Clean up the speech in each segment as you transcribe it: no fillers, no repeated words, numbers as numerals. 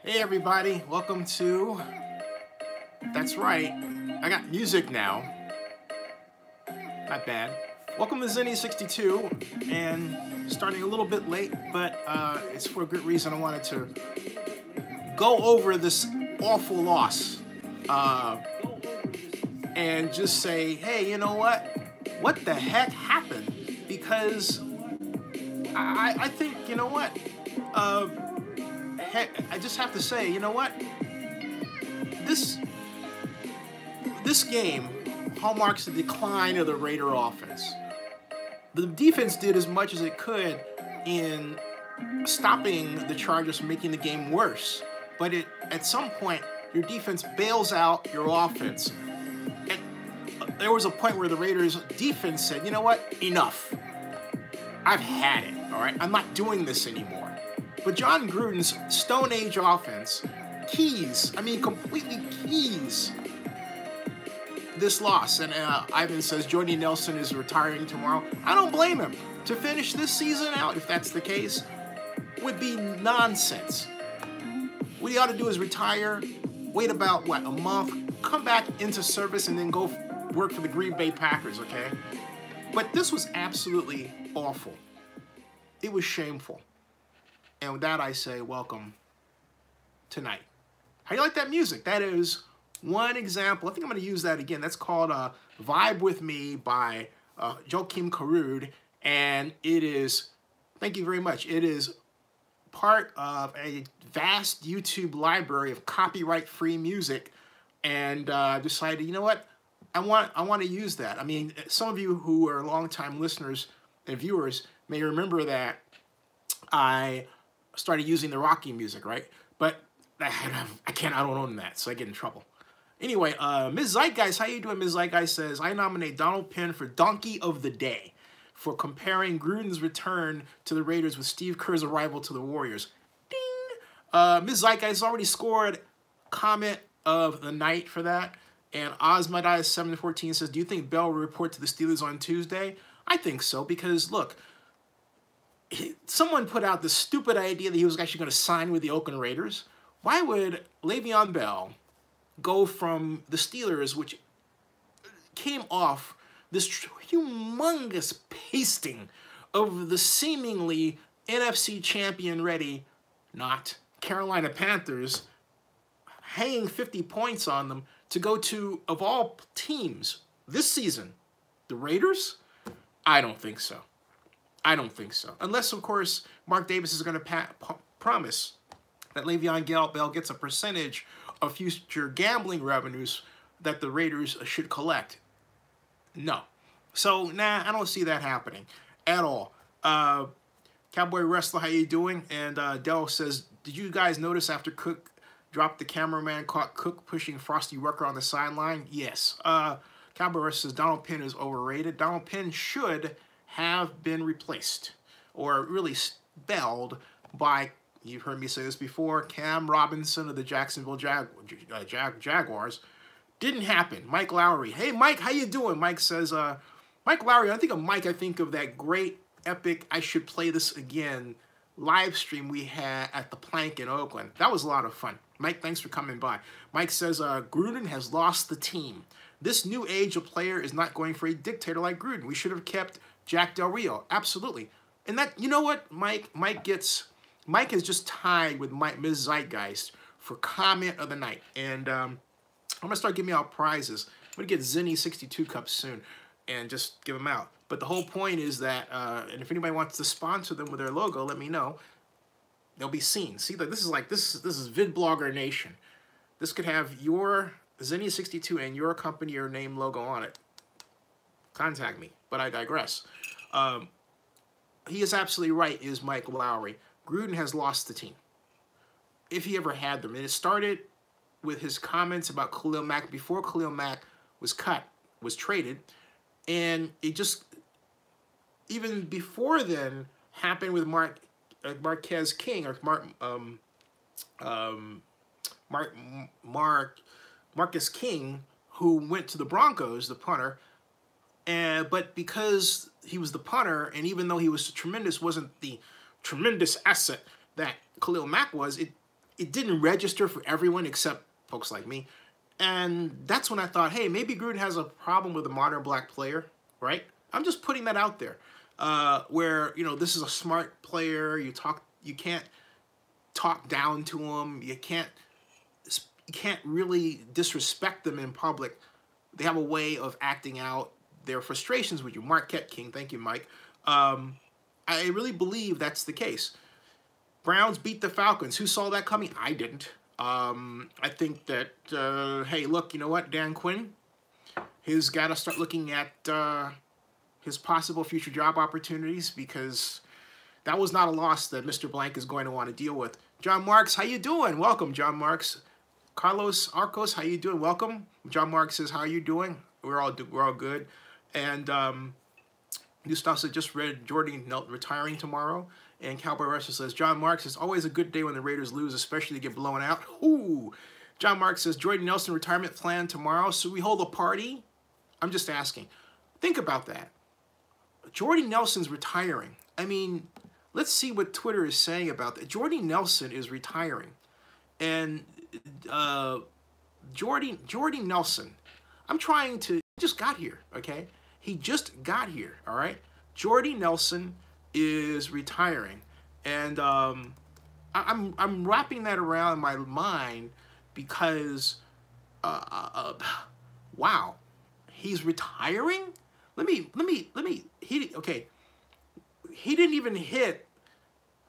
Hey everybody, welcome to, that's right, I got music now, not bad. Welcome to Zenny62, and starting a little bit late, but it's for a good reason. I wanted to go over this awful loss and just say, hey, you know what the heck happened? Because I think, you know what, heck, I just have to say, you know what, this game hallmarks the decline of the Raider offense. The defense did as much as it could in stopping the Chargers from making the game worse, but at some point your defense bails out your offense. And there was a point where the Raiders defense said, you know what, enough. I've had it, all right? I'm not doing this anymore. But Jon Gruden's Stone Age offense completely keys this loss. And Ivan says Jordy Nelson is retiring tomorrow. I don't blame him. To finish this season out, if that's the case, would be nonsense. What he ought to do is retire, wait about, a month, come back into service, and then go work for the Green Bay Packers, okay? But this was absolutely awful. It was shameful. And with that, I say, welcome tonight. How do you like that music? That is one example. I think I'm going to use that again. That's called Vibe With Me by Jon Gruden. And it is, thank you very much, it is part of a vast YouTube library of copyright-free music. And I decided, you know what? I want to use that. I mean, some of you who are longtime listeners and viewers may remember that I started using the Rocky music, right? But I don't own that, so I get in trouble. Anyway, Ms. Zeitgeist, how you doing? Ms. Zeitgeist says, I nominate Donald Penn for Donkey of the Day for comparing Gruden's return to the Raiders with Steve Kerr's arrival to the Warriors. Ding! Ms. Zeitgeist already scored comment of the night for that. And Osmadias714 says, do you think Bell will report to the Steelers on Tuesday? I think so, because, look, someone put out this stupid idea that he was actually going to sign with the Oakland Raiders. Why would Le'Veon Bell go from the Steelers, which came off this humongous pasting of the seemingly NFC champion-ready, not Carolina Panthers, hanging 50 points on them, to go to, of all teams this season, the Raiders? I don't think so. I don't think so. Unless, of course, Mark Davis is going to promise that Le'Veon Bell gets a percentage of future gambling revenues that the Raiders should collect. No. So, nah, I don't see that happening at all. Cowboy Wrestler, how you doing? And Dell says, did you guys notice after Cook dropped the cameraman caught Cook pushing Frosty Rucker on the sideline? Yes. Cowboy Wrestler says Donald Penn is overrated. Donald Penn should have been replaced, or really spelled by, you've heard me say this before, Cam Robinson of the Jacksonville Jaguars. Didn't happen. Mike Lowry. Hey, Mike, how you doing? Mike says, Mike Lowry, I think of Mike, I think of that great, epic, I should play this again live stream we had at the Plank in Oakland. That was a lot of fun. Mike, thanks for coming by. Mike says, Gruden has lost the team. This new age of player is not going for a dictator like Gruden. We should have kept Jack Del Rio. Absolutely. And that, you know what, Mike has just tied with Ms. Zeitgeist for comment of the night. And I'm going to start giving out prizes. I'm going to get Zenny62 cups soon and just give them out. But the whole point is that, and if anybody wants to sponsor them with their logo, let me know. They'll be seen. See, like this is VidBlogger Nation. This could have your Zenny62 and your company or name logo on it. Contact me, but I digress. He is absolutely right, is Mike Lowry. Gruden has lost the team, if he ever had them. And it started with his comments about Khalil Mack before Khalil Mack was traded. And it just, even before then, happened with Marquez King, or Marcus King, who went to the Broncos, the punter. But because he was the punter, and even though he was tremendous, wasn't the tremendous asset that Khalil Mack was, it didn't register for everyone except folks like me. And that's when I thought, hey, maybe Gruden has a problem with a modern black player, right? I'm just putting that out there. Where, you know, this is a smart player. You can't talk down to him. You can't really disrespect them in public. They have a way of acting out their frustrations with you. Marquette King, thank you, Mike. I really believe that's the case. Browns beat the Falcons. Who saw that coming? I didn't. I think that, hey, look, you know what, Dan Quinn, he's got to start looking at his possible future job opportunities, because that was not a loss that Mr. Blank is going to want to deal with. John Marks, how you doing? Welcome, John Marks. Carlos Arcos, how you doing? Welcome. John Marks says, how are you doing? We're all good. And Gustav said, just read Jordy retiring tomorrow. And Cowboy Russell says, John Marks, it's always a good day when the Raiders lose, especially to get blown out. Ooh. John Marks says, Jordy Nelson retirement plan tomorrow. So we hold a party? I'm just asking. Think about that. Jordy Nelson's retiring. I mean, let's see what Twitter is saying about that. Jordy Nelson is retiring. And Jordy Nelson, I'm trying to, he just got here, okay? He just got here, all right? Jordy Nelson is retiring. And I'm wrapping that around in my mind because, wow, he's retiring? Okay, he didn't even hit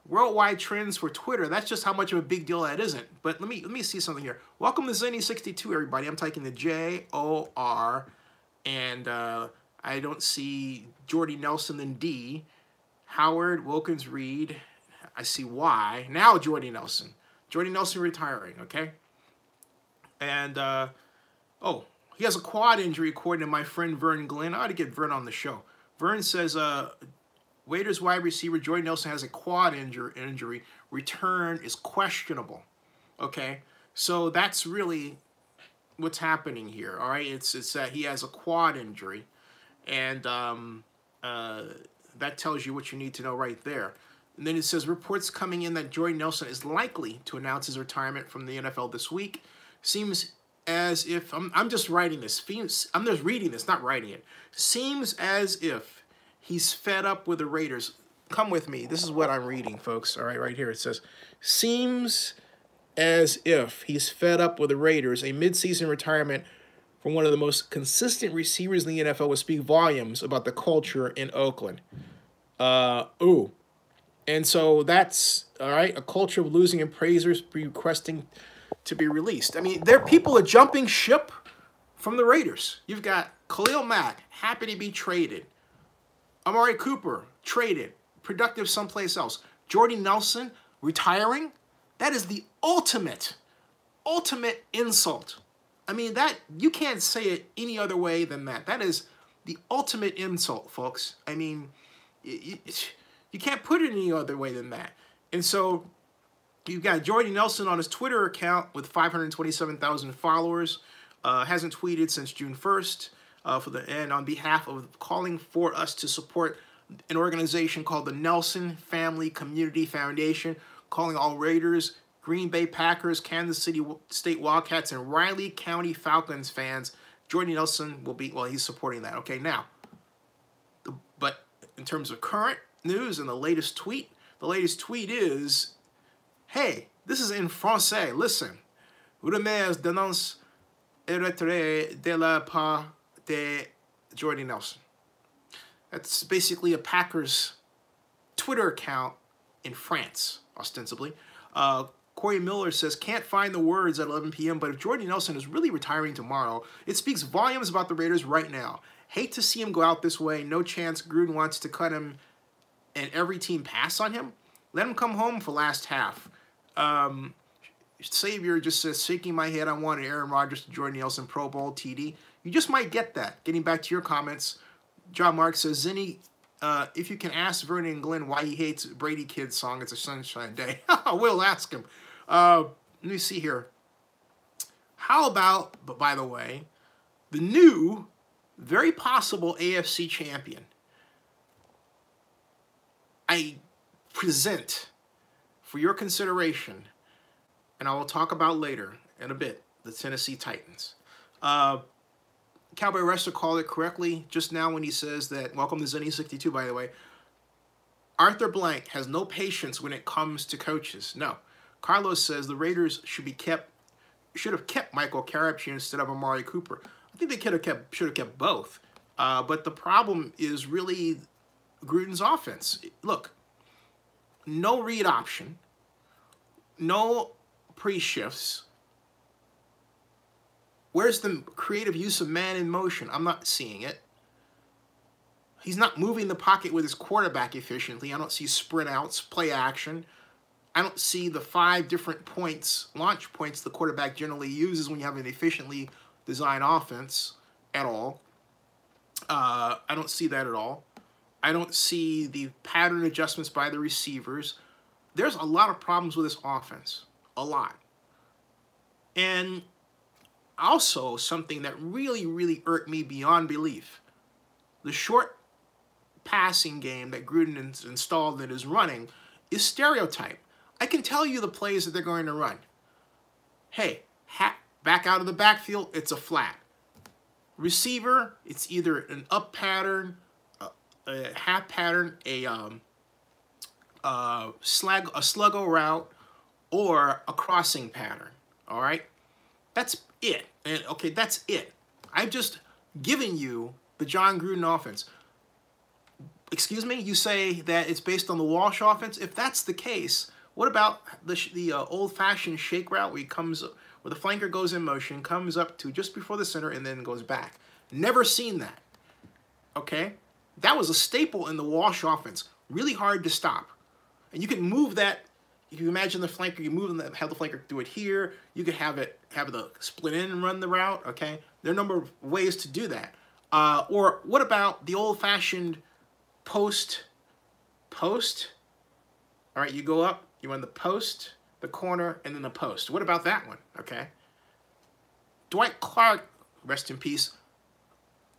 worldwide trends for Twitter. That's just how much of a big deal that isn't. But let me see something here. Welcome to Zenny62, everybody. I'm typing the J-O-R, and I don't see Jordy Nelson and D. Howard, Wilkins, Reed. I see Y. Now Jordy Nelson. Jordy Nelson retiring, okay? And, oh, he has a quad injury, according to my friend Vern Glenn. I ought to get Vern on the show. Vern says, Raiders wide receiver Jordy Nelson has a quad injury. Return is questionable. Okay, so that's really what's happening here. All right, it's that he has a quad injury, and that tells you what you need to know right there. And then it says reports coming in that Jordy Nelson is likely to announce his retirement from the NFL this week. Seems as if I'm just writing this. I'm just reading this, not writing it. Seems as if he's fed up with the Raiders. Come with me. This is what I'm reading, folks. All right, right here it says, seems as if he's fed up with the Raiders. A midseason retirement from one of the most consistent receivers in the NFL would speak volumes about the culture in Oakland. Ooh. And so that's, all right, a culture of losing appraisers requesting to be released. I mean, people are jumping ship from the Raiders. You've got Khalil Mack, happy to be traded. Amari Cooper, traded. Productive someplace else. Jordy Nelson, retiring. That is the ultimate insult. I mean, that you can't say it any other way than that. That is the ultimate insult, folks. I mean, you can't put it any other way than that. And so you've got Jordy Nelson on his Twitter account with 527,000 followers. Hasn't tweeted since June 1st. And on behalf of calling for us to support an organization called the Nelson Family Community Foundation, calling all Raiders, Green Bay Packers, Kansas City State Wildcats, and Riley County Falcons fans. Jordy Nelson will be, well, he's supporting that. Okay, now, but in terms of current news and the latest tweet is, hey, this is in français, listen. Rumeurs dénoncent le retrait de la part de Jordy Nelson. That's basically a Packers Twitter account in France, ostensibly. Corey Miller says, can't find the words at 11 p.m., but if Jordy Nelson is really retiring tomorrow, it speaks volumes about the Raiders right now. Hate to see him go out this way. No chance Gruden wants to cut him and every team pass on him. Let him come home for last half. Savior just says, shaking my head, I wanted Aaron Rodgers to Jordy Nelson Pro Bowl TD. You just might get that. Getting back to your comments, John Mark says, Zinni, if you can ask Vernon and Glenn why he hates Brady Kid's song, It's a Sunshine Day. I will ask him. Let me see here. How about, but by the way, the new, very possible AFC champion? I present for your consideration and I will talk about later in a bit, the Tennessee Titans. Cowboy Wrestler called it correctly just now when he says that, welcome to Zenny62, by the way, Arthur Blank has no patience when it comes to coaches. No. Carlos says the Raiders should have kept Michael Carapchi instead of Amari Cooper. I think they should have kept both. But the problem is really Gruden's offense. Look, no read option, no pre-shifts. Where's the creative use of man in motion? I'm not seeing it. He's not moving the pocket with his quarterback efficiently. I don't see sprint outs, play action. I don't see the 5 different points, launch points the quarterback generally uses when you have an efficiently designed offense at all. I don't see that at all. I don't see the pattern adjustments by the receivers. There's a lot of problems with this offense. A lot. And also something that really, really irked me beyond belief. The short passing game that Gruden installed that is running is stereotype. I can tell you the plays that they're going to run. Hey, back out of the backfield, it's a flat. Receiver, it's either an up pattern, a half pattern, a sluggo route, or a crossing pattern. All right, that's it. And okay, that's it. I've just given you the Jon Gruden offense. Excuse me, you say that it's based on the Walsh offense? If that's the case, what about the old-fashioned shake route where the flanker goes in motion, comes up to just before the center, and then goes back? Never seen that. Okay? That was a staple in the Walsh offense. Really hard to stop. And you can move that. If you imagine the flanker, you move them, have the flanker do it here. You could have the split in and run the route. Okay? There are a number of ways to do that. Or what about the old-fashioned post? All right, you go up, you run the post, the corner, and then the post. What about that one? Okay. Dwight Clark, rest in peace.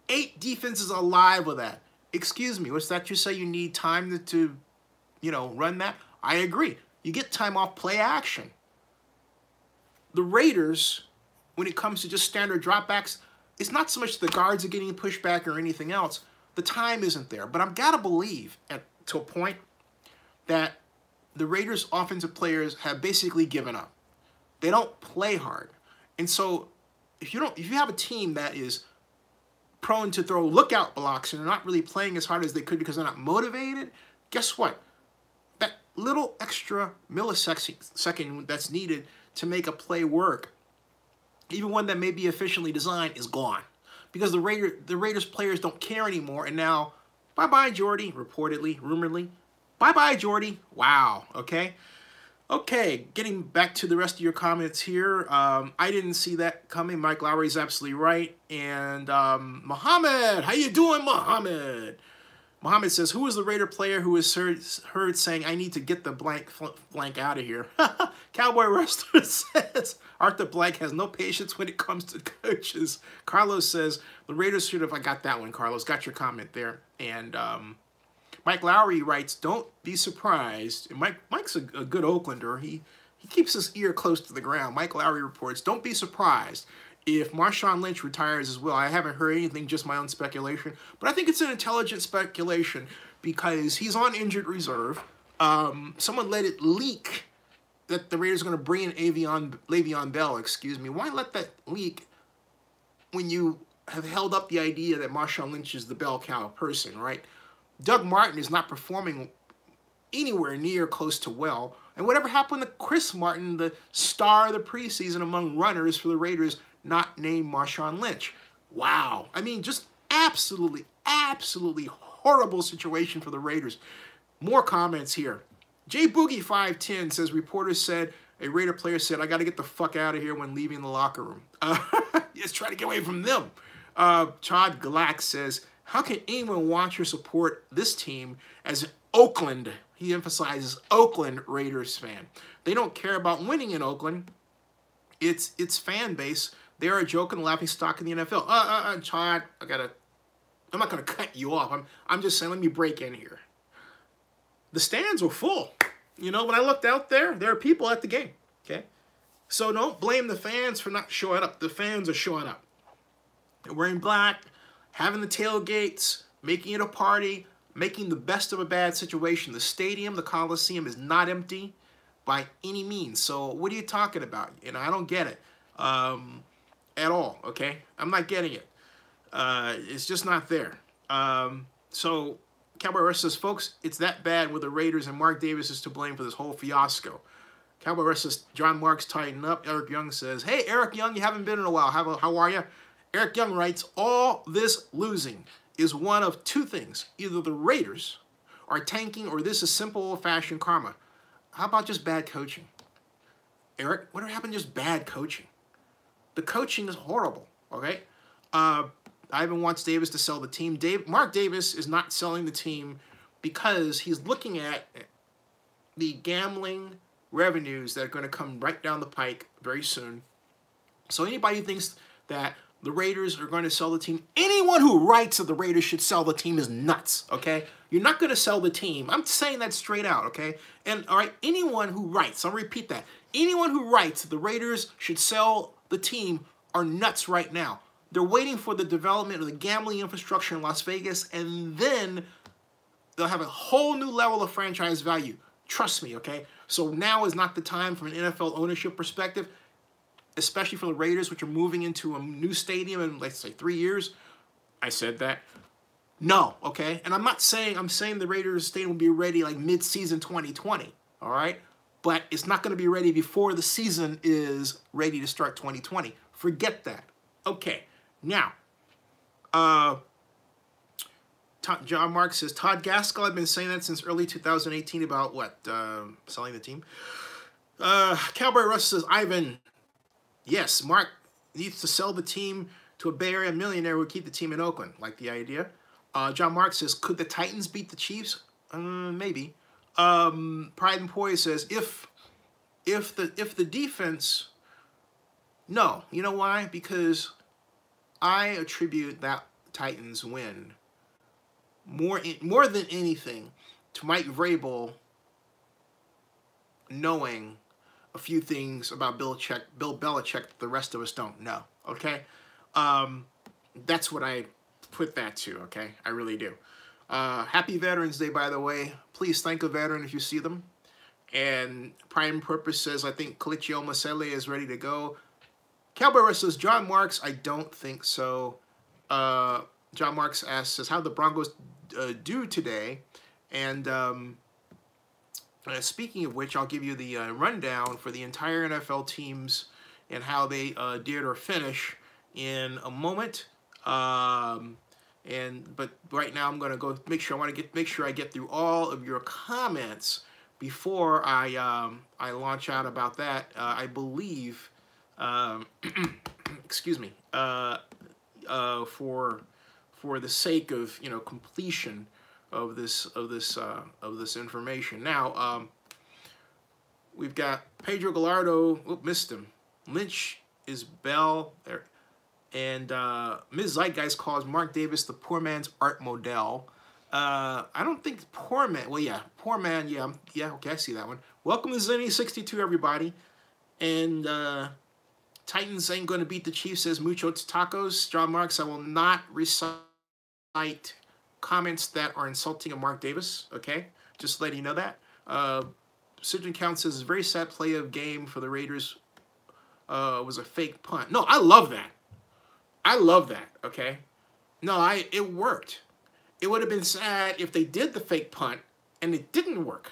8 defenses alive with that. Excuse me, what's that you say you need time to run that? I agree. You get time off play action. The Raiders, when it comes to just standard dropbacks, it's not so much the guards are getting pushed back or anything else. The time isn't there. But I've got to believe to a point that the Raiders' offensive players have basically given up. They don't play hard. And so if you have a team that is prone to throw lookout blocks and they're not really playing as hard as they could because they're not motivated, guess what? That little extra millisecond that's needed to make a play work, even one that may be efficiently designed, is gone. Because the Raiders players don't care anymore, and now, bye-bye, Jordy, reportedly, rumoredly. Bye-bye, Jordy. Wow, okay? Okay, getting back to the rest of your comments here. I didn't see that coming. Mike Lowry's absolutely right. And Muhammad, how you doing, Muhammad? Muhammad says, who is the Raider player who is heard saying, I need to get the blank out of here? Cowboy Wrestler says, Arthur Blank has no patience when it comes to coaches. Carlos says, the Raiders should have, I got that one, Carlos, got your comment there. And Mike Lowry writes, don't be surprised. And Mike's a good Oaklander. He keeps his ear close to the ground. Mike Lowry reports, don't be surprised if Marshawn Lynch retires as well. I haven't heard anything, just my own speculation. But I think it's an intelligent speculation because he's on injured reserve. Someone let it leak that the Raiders are going to bring in Le'Veon Bell, excuse me. Why let that leak when you have held up the idea that Marshawn Lynch is the bell cow person, right? Doug Martin is not performing anywhere near close to well. And whatever happened to Chris Martin, the star of the preseason among runners for the Raiders, not named Marshawn Lynch? Wow. I mean, just absolutely, absolutely horrible situation for the Raiders. More comments here. J Boogie 510 says, reporters said, a Raider player said, I got to get the fuck out of here when leaving the locker room. Just try to get away from them. Todd Glack says, how can anyone watch or support this team as Oakland, he emphasizes, Oakland Raiders fan? They don't care about winning in Oakland. It's fan base. They are a joke and laughing stock in the NFL. Todd, I'm not gonna cut you off. I'm just saying, let me break in here. The stands were full. You know, when I looked out there are people at the game. Okay, So don't blame the fans for not showing up. The fans are showing up. They're wearing black, having the tailgates, making it a party, making the best of a bad situation. The stadium, the Coliseum, is not empty by any means. So what are you talking about? You know, I don't get it at all, okay? I'm not getting it. It's just not there. So Cowboy Rush says, folks, it's that bad with the Raiders, and Mark Davis is to blame for this whole fiasco. Cowboy Rush says, John Marks tighten up. Eric Young says, hey, Eric Young, you haven't been in a while. How are you? Eric Young writes, all this losing is one of two things. Either the Raiders are tanking or this is simple old-fashioned karma. How about just bad coaching? Eric, what happened to just bad coaching? The coaching is horrible, okay? Ivan wants Davis to sell the team. Mark Davis is not selling the team because he's looking at the gambling revenues that are going to come right down the pike very soon. So anybody who thinks that the Raiders are going to sell the team, anyone who writes that the Raiders should sell the team is nuts, okay? You're not going to sell the team. I'm saying that straight out, okay? And, all right, anyone who writes, I'll repeat that, anyone who writes that the Raiders should sell the team are nuts right now. They're waiting for the development of the gambling infrastructure in Las Vegas, and then they'll have a whole new level of franchise value. Trust me, okay? So now is not the time from an NFL ownership perspective, especially for the Raiders, which are moving into a new stadium in, let's say, 3 years. I said that. No, okay? And I'm saying the Raiders stadium will be ready like mid-season 2020, all right? But it's not going to be ready before the season is ready to start 2020. Forget that. Okay, now, John Marks says, Todd Gaskell, I've been saying that since early 2018 about what? Selling the team. Cowboy Russ says, Ivan, yes, Mark needs to sell the team to a Bay Area millionaire who would keep the team in Oakland. Like the idea. John Marks says, could the Titans beat the Chiefs? Maybe. Pride and Poise says, if the defense, no. You know why? Because I attribute that Titans win more than anything to Mike Vrabel knowing a few things about Bill Belichick that the rest of us don't know, okay? That's what I put that to, okay? I really do. Happy Veterans Day, by the way. Please thank a veteran if you see them. And Prime Purpose says, I think Kalichio Masele is ready to go. Cowboy Rush says, John Marks, I don't think so. John Marks says, how the Broncos do today? And speaking of which, I'll give you the rundown for the entire NFL teams and how they did or finish in a moment. But right now I'm going to go make sure I get through all of your comments before I launch out about that. I believe, excuse me, for the sake of completion of this information. Now we've got Pedro Gallardo. Oop, missed him. Lynch is Bell there, and Ms. Zeitgeist calls Mark Davis the poor man's Art Modell. I don't think poor man. Well, yeah, poor man. Yeah, okay, I see that one. Welcome to Zenny62, everybody. And Titans ain't going to beat the Chiefs, says Mucho Tacos. John Marks, I will not recite comments that are insulting of Mark Davis, okay? Just letting you know that. Surgeon Count says, a very sad play of game for the Raiders was a fake punt. No, I love that. I love that, okay? No, it worked. It would have been sad if they did the fake punt and it didn't work.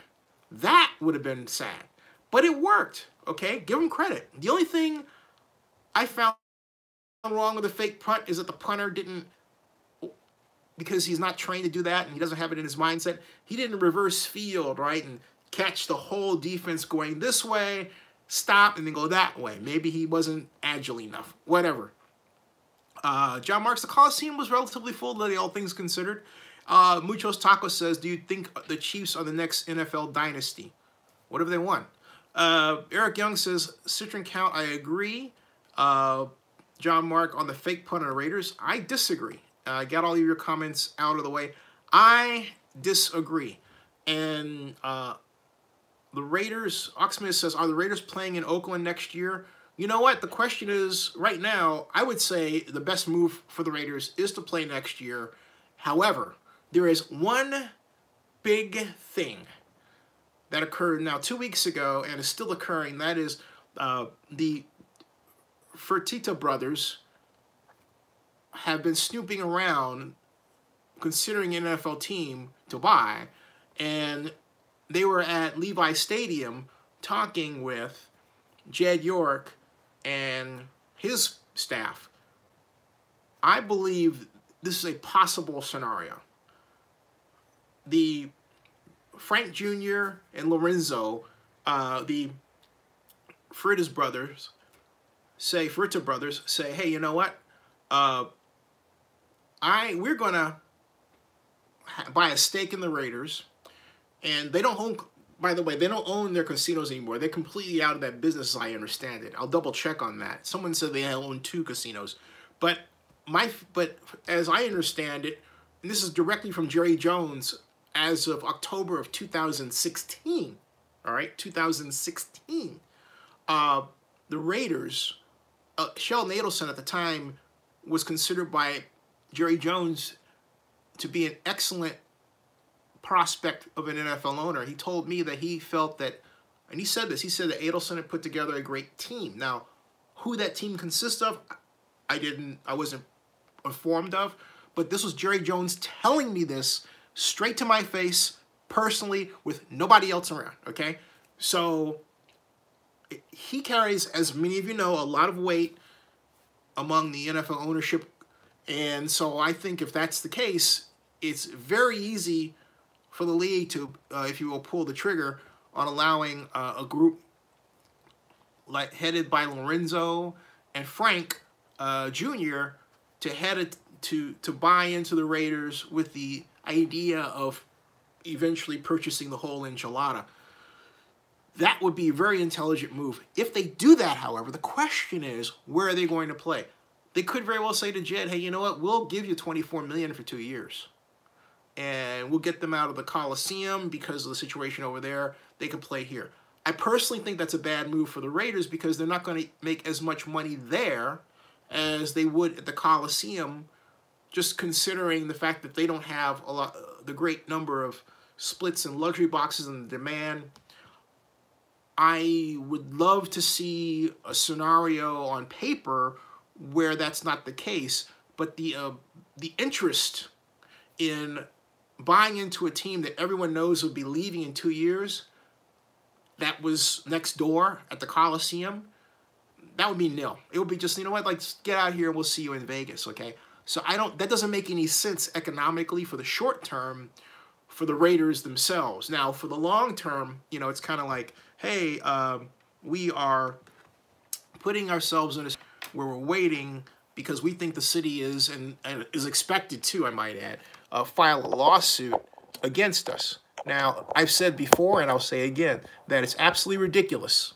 That would have been sad. But it worked, okay? Give them credit. The only thing I found wrong with the fake punt is that the punter didn't, because he's not trained to do that and he doesn't have it in his mindset, he didn't reverse field, right, and catch the whole defense going this way, stop, and then go that way. Maybe he wasn't agile enough. Whatever. John Marks, the Coliseum was relatively full today, all things considered. Muchos Tacos says, do you think the Chiefs are the next NFL dynasty? What have they won? Eric Young says, Citron Count, I agree. John Mark on the fake punt on the Raiders. I disagree. Got all of your comments out of the way. I disagree. And The Raiders, Oxman says, are the Raiders playing in Oakland next year? You know what? The question is, right now, I would say the best move for the Raiders is to play next year. However, there is one big thing that occurred now 2 weeks ago and is still occurring. That is the Fertitta brothers have been snooping around considering an NFL team to buy, and they were at Levi Stadium talking with Jed York and his staff. I believe this is a possible scenario. The Frank Jr. and Lorenzo, the Fertitta brothers say, hey, you know what? We're gonna buy a stake in the Raiders, and they don't own. By the way, they don't own their casinos anymore. They're completely out of that business, as I understand it. I'll double check on that. Someone said they own 2 casinos, but as I understand it, and this is directly from Jerry Jones as of October of 2016. All right, 2016. The Raiders, Sheldon Adelson at the time was considered by Jerry Jones to be an excellent prospect of an NFL owner. He told me that he felt that, and he said this, he said that Adelson had put together a great team. Now, who that team consists of, I wasn't informed of, but this was Jerry Jones telling me this straight to my face, personally, with nobody else around, okay? So, he carries, as many of you know, a lot of weight among the NFL ownership, and so I think if that's the case, it's very easy for the league to, if you will, pull the trigger on allowing a group like headed by Lorenzo and Frank Jr. to buy into the Raiders with the idea of eventually purchasing the whole enchilada. That would be a very intelligent move. If they do that, however, the question is, where are they going to play? They could very well say to Jed, hey, you know what? We'll give you $24 million for 2 years. And we'll get them out of the Coliseum because of the situation over there. They can play here. I personally think that's a bad move for the Raiders because they're not going to make as much money there as they would at the Coliseum, just considering the fact that they don't have the great number of splits and luxury boxes and the demand. I would love to see a scenario on paper where that's not the case, but the interest in buying into a team that everyone knows will be leaving in 2 years, that was next door at the Coliseum, that would be nil. It would be just, you know what, like, get out here and we'll see you in Vegas, okay? So that doesn't make any sense economically for the short term for the Raiders themselves. Now, for the long term, you know, it's kind of like, hey, we are putting ourselves in a where we're waiting because we think the city is, and is expected to, I might add, file a lawsuit against us. Now, I've said before, and I'll say again, that it's absolutely ridiculous.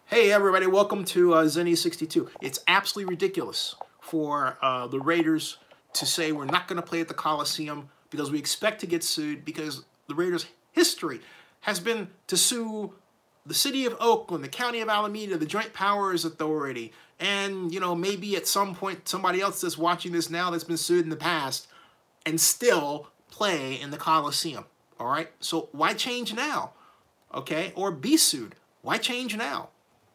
Hey, everybody, welcome to Zenny62. It's absolutely ridiculous for the Raiders to say we're not going to play at the Coliseum because we expect to get sued, because the Raiders' history has been to sue the city of Oakland, the county of Alameda, the Joint Powers Authority, and, you know, maybe at some point somebody else that's watching this now that's been sued in the past, and still play in the Coliseum, all right? So why change now, okay? Or be sued. Why change now,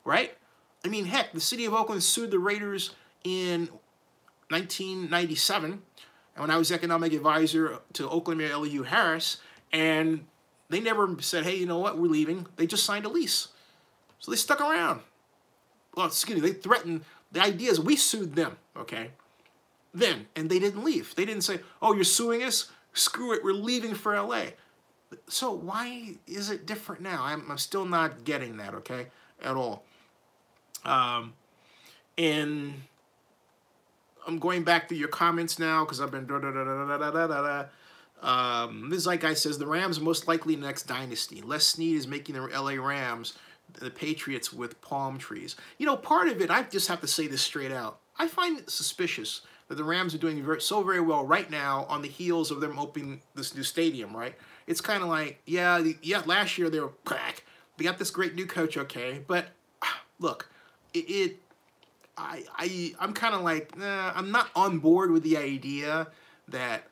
right? I mean, heck, the city of Oakland sued the Raiders in 1997, and when I was economic advisor to Oakland Mayor Elihu Harris, and they never said, hey, you know what, we're leaving. They just signed a lease. So they stuck around. Well, excuse me, they threatened. The idea is we sued them, okay? Then, and they didn't leave. They didn't say, oh, you're suing us? Screw it, we're leaving for L.A. So why is it different now? I'm still not getting that, okay, at all. And I'm going back to your comments now because I've been this like guy says, the Rams are most likely the next dynasty. Les Snead is making the LA Rams the Patriots with palm trees. You know, part of it, I just have to say this straight out. I find it suspicious that the Rams are doing very well right now on the heels of them opening this new stadium, right? It's kind of like, yeah, last year they were crack. they got this great new coach, okay, but look, I'm kind of like, I'm not on board with the idea that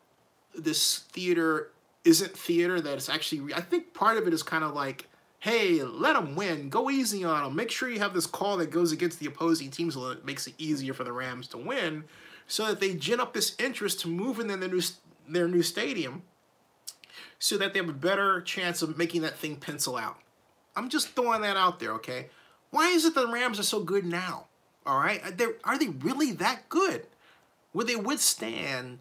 this theater isn't theater, that it's actually, I think part of it is kind of like, hey, let them win, go easy on them, make sure you have this call that goes against the opposing team so that it makes it easier for the Rams to win, so that they gin up this interest to move in their new stadium, so that they have a better chance of making that thing pencil out. I'm just throwing that out there, okay? Why is it the Rams are so good now? All right? Are they really that good? Would they withstand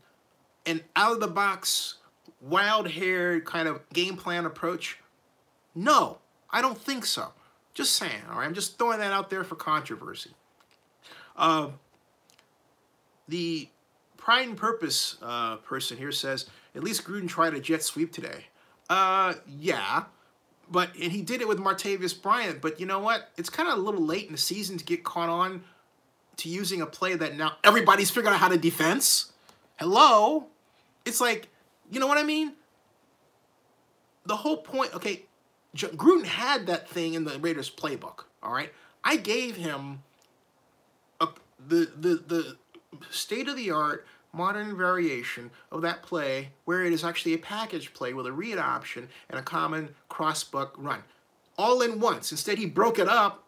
an out-of-the-box, wild-haired kind of game plan approach? No, I don't think so. Just saying, all right? I'm just throwing that out there for controversy. The Pride and Purpose person here says, at least Gruden tried a jet sweep today. Yeah. And he did it with Martavis Bryant. But you know what? It's kind of a little late in the season to get caught on to using a play that now everybody's figured out how to defense. Hello? It's like, you know what I mean? The whole point, okay, Gruden had that thing in the Raiders playbook, all right? I gave him the state-of-the-art modern variation of that play where it is actually a package play with a read option and a common cross-buck run. All in once. Instead, he broke it up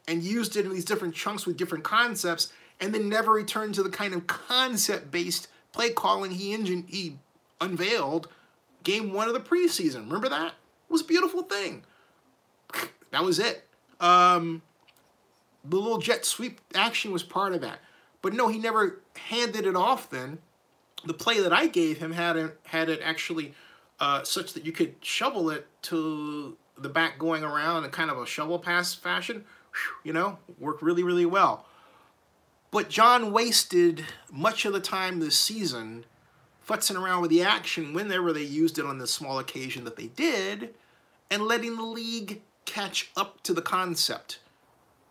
and used it in these different chunks with different concepts and then never returned to the kind of concept-based play calling he unveiled game 1 of the preseason. Remember that? It was a beautiful thing. That was it. The little jet sweep action was part of that. But no, he never handed it off then. The play that I gave him had it actually such that you could shovel it to the back going around in kind of a shovel pass fashion. You know, worked really, really well. But John wasted much of the time this season futzing around with the action whenever they used it on the small occasion that they did and letting the league catch up to the concept.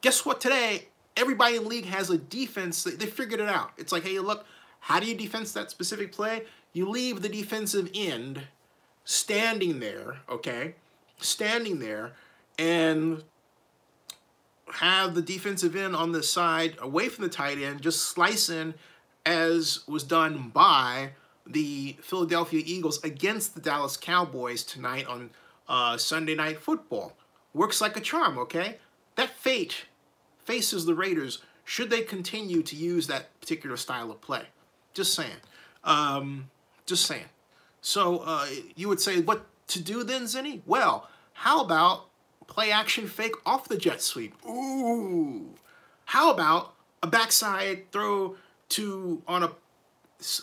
Guess what today? Everybody in the league has a defense. They figured it out. It's like, hey, look, how do you defense that specific play? You leave the defensive end standing there, okay? Standing there and have the defensive end on the side away from the tight end, just slice in as was done by the Philadelphia Eagles against the Dallas Cowboys tonight on Sunday Night Football. Works like a charm, okay? That fate faces the Raiders should they continue to use that particular style of play. Just saying. Just saying. So you would say, what to do then, Zinni? Well, how about play action fake off the jet sweep? Ooh. How about a backside throw on a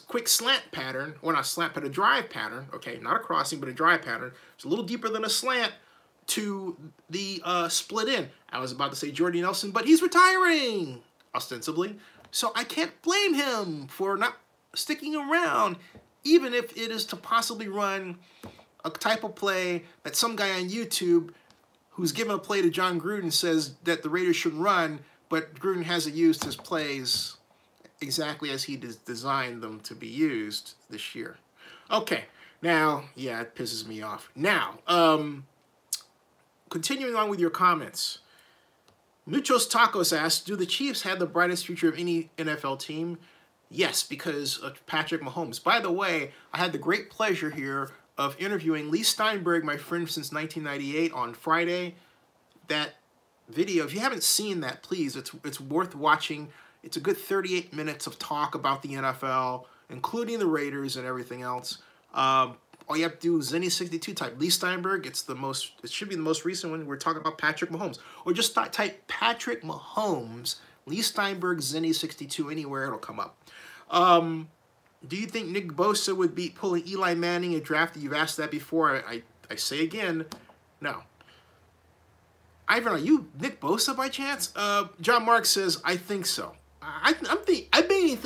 quick slant pattern, or not slant, but a drive pattern, okay, not a crossing, but a drive pattern. It's a little deeper than a slant to the split in. I was about to say Jordy Nelson, but he's retiring, ostensibly. So I can't blame him for not sticking around, even if it is to possibly run a type of play that some guy on YouTube who's given a play to Jon Gruden says that the Raiders should run, but Gruden hasn't used his plays exactly as he designed them to be used this year. Okay, now, yeah, it pisses me off. Now, continuing on with your comments. Muchos Tacos asks, do the Chiefs have the brightest future of any NFL team? Yes, because of Patrick Mahomes. By the way, I had the great pleasure here of interviewing Lee Steinberg, my friend since 1998, on Friday. That video, if you haven't seen that, please, it's worth watching. It's a good 38 minutes of talk about the NFL, including the Raiders and everything else. All you have to do is Zinni62, type Lee Steinberg. It should be the most recent one. We're talking about Patrick Mahomes. Or just type Patrick Mahomes, Lee Steinberg, Zinni62, anywhere, it'll come up. Do you think Nick Bosa would beat pulling Eli Manning in a draft? You've asked that before. I say again, no. Ivan, are you Nick Bosa by chance? John Mark says, I think so. I'm beginning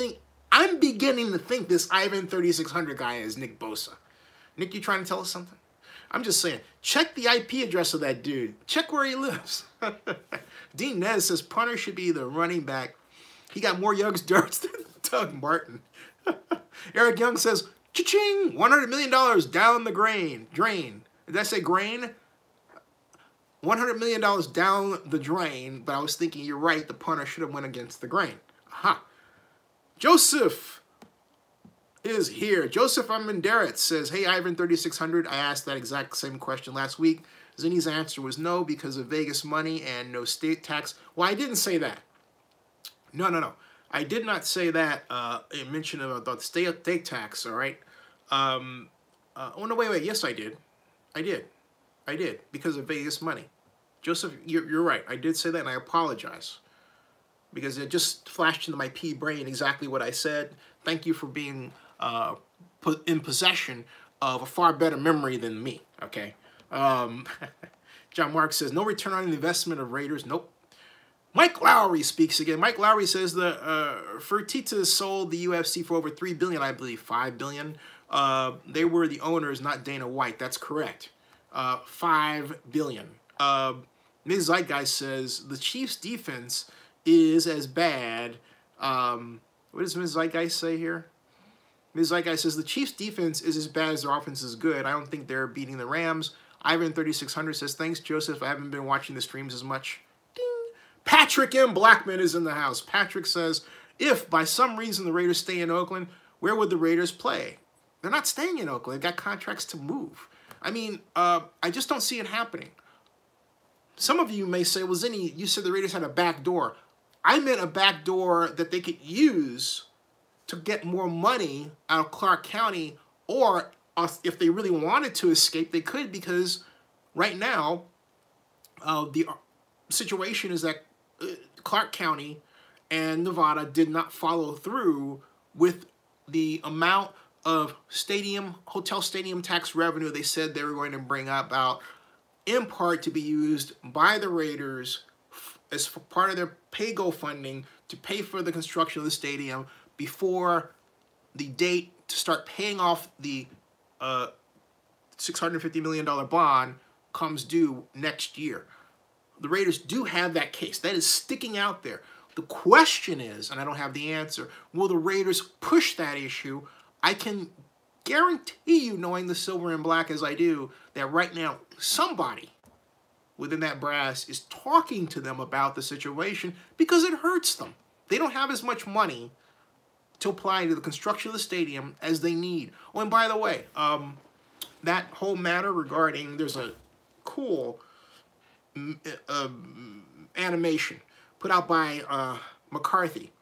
to think this Ivan 3600 guy is Nick Bosa. Nick, you trying to tell us something? I'm just saying, check the IP address of that dude. Check where he lives. Dean Nez says Punter should be the running back. He got more Young's darts than Doug Martin. Eric Young says, cha-ching, $100 million down the drain. Did I say grain? $100 million down the drain, but I was thinking, you're right, the punter should have went against the grain. Aha. Joseph is here. Joseph Armendaric says, hey, Ivan 3600, I asked that exact same question last week. Zinni's answer was no because of Vegas money and no state tax. Well, I didn't say that. No. I did not say that. I mentioned about the state tax, all right? Oh, no, wait. Yes, I did. I did, because of Vegas money. Joseph, you're right. I did say that, and I apologize. Because it just flashed into my pea brain exactly what I said. Thank you for being put in possession of a far better memory than me, okay? John Mark says, no return on investment of Raiders. Nope. Mike Lowry speaks again. Mike Lowry says the Fertitta sold the UFC for over $3 billion, I believe, $5 billion. They were the owners, not Dana White. That's correct. $5 billion. Ms. Zeitgeist says the Chiefs' defense is as bad. What does Ms. Zeitgeist say here? Ms. Zeitgeist says the Chiefs' defense is as bad as their offense is good. I don't think they're beating the Rams. Ivan 3600 says, thanks, Joseph. I haven't been watching the streams as much. Ding. Patrick M. Blackman is in the house. Patrick says, if by some reason the Raiders stay in Oakland, where would the Raiders play? They're not staying in Oakland. They've got contracts to move. I mean, I just don't see it happening. Some of you may say, well, Zinni, you said the Raiders had a back door. I meant a back door that they could use to get more money out of Clark County, or if they really wanted to escape, they could, because right now, the situation is that Clark County and Nevada did not follow through with the amount of hotel stadium tax revenue they said they were going to bring about, in part to be used by the Raiders as part of their pay-go funding to pay for the construction of the stadium before the date to start paying off the $650 million bond comes due next year. The Raiders do have that case. That is sticking out there. The question is, and I don't have the answer, will the Raiders push that issue? I can guarantee you, knowing the silver and black as I do, that right now somebody within that brass is talking to them about the situation because it hurts them. They don't have as much money to apply to the construction of the stadium as they need. Oh, and by the way, that whole matter regarding, there's a cool animation put out by McCarthy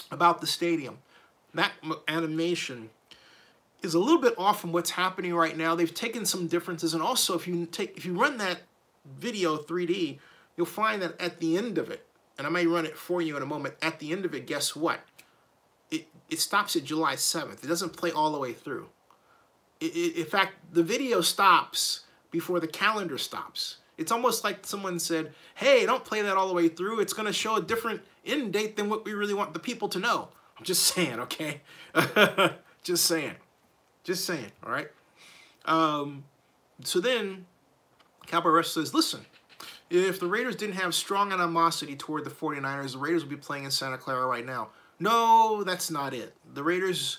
about the stadium. That animation is a little bit off from what's happening right now. They've taken some differences, and also if you run that video 3D, you'll find that at the end of it, and I may run it for you in a moment, at the end of it, guess what? It stops at July 7th. It doesn't play all the way through. In fact, the video stops before the calendar stops. It's almost like someone said, hey, don't play that all the way through. It's going to show a different end date than what we really want the people to know. I'm just saying, okay? Just saying. Just saying, all right? So then, Cowboy Rush says, listen, if the Raiders didn't have strong animosity toward the 49ers, the Raiders would be playing in Santa Clara right now. No, that's not it. The Raiders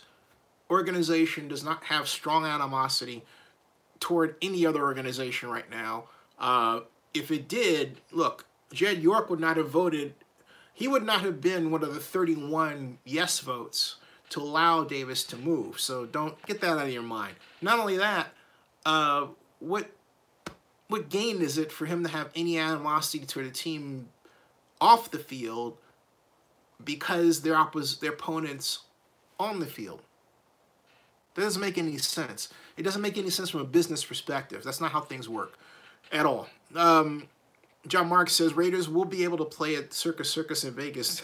organization does not have strong animosity toward any other organization right now. If it did, look, Jed York would not have voted. He would not have been one of the 31 yes votes to allow Davis to move. So don't get that out of your mind. Not only that, what gain is it for him to have any animosity toward a team off the field because their opponents on the field? That doesn't make any sense. It doesn't make any sense from a business perspective. That's not how things work at all. John Mark says Raiders will be able to play at Circus in Vegas.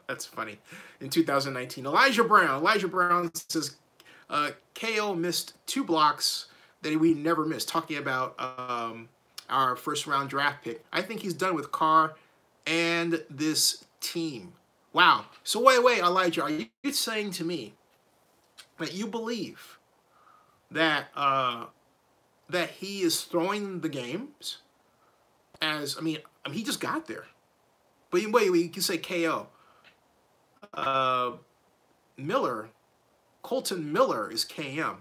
That's funny. In 2019. Elijah Brown says KO missed 2 blocks that we never missed. Talking about our first-round draft pick. I think he's done with Carr and this team. Wow. So wait, Elijah, are you saying to me that you believe that that he is throwing the games as, I mean, he just got there. But wait, you can say KO. Colton Miller is KM.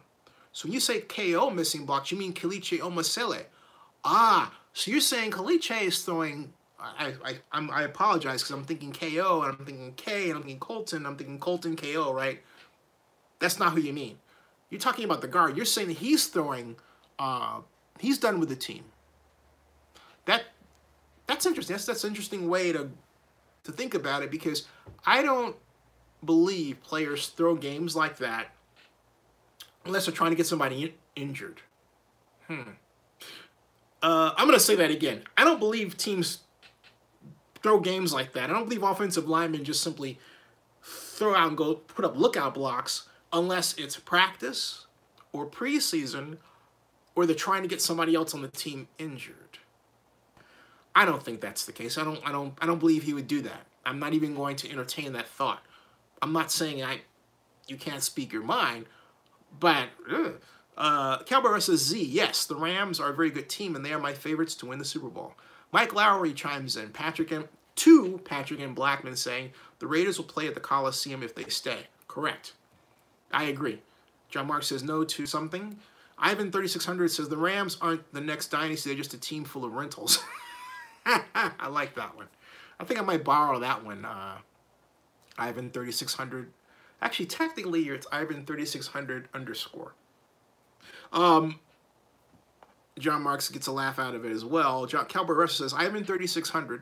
So when you say KO missing blocks, you mean Kelechi Omasele. Ah, So you're saying Caliche is throwing? I apologize because I'm thinking KO and I'm thinking K and I'm thinking Colton. I'm thinking Colton KO, right? That's not who you mean. You're talking about the guard. You're saying that he's throwing. He's done with the team. That's interesting. That's an interesting way to think about it, because I don't believe players throw games like that unless they're trying to get somebody injured. I'm going to say that again. I don't believe teams throw games like that. I don't believe offensive linemen just simply throw out and go put up lookout blocks unless it's practice or preseason or they're trying to get somebody else on the team injured. I don't think that's the case. I don't believe he would do that. I'm not even going to entertain that thought. I'm not saying you can't speak your mind, but Cowboy says Z. Yes, the Rams are a very good team, and they are my favorites to win the Super Bowl. Mike Lowry chimes in. Patrick and Blackman saying the Raiders will play at the Coliseum if they stay. Correct. I agree. John Mark says no to something. Ivan 3600 says the Rams aren't the next dynasty. They're just a team full of rentals. I like that one. I think I might borrow that one. Ivan 3600. Actually, technically, it's Ivan 3600 _. John Marks gets a laugh out of it as well. Cowboy Rush says Ivan 3600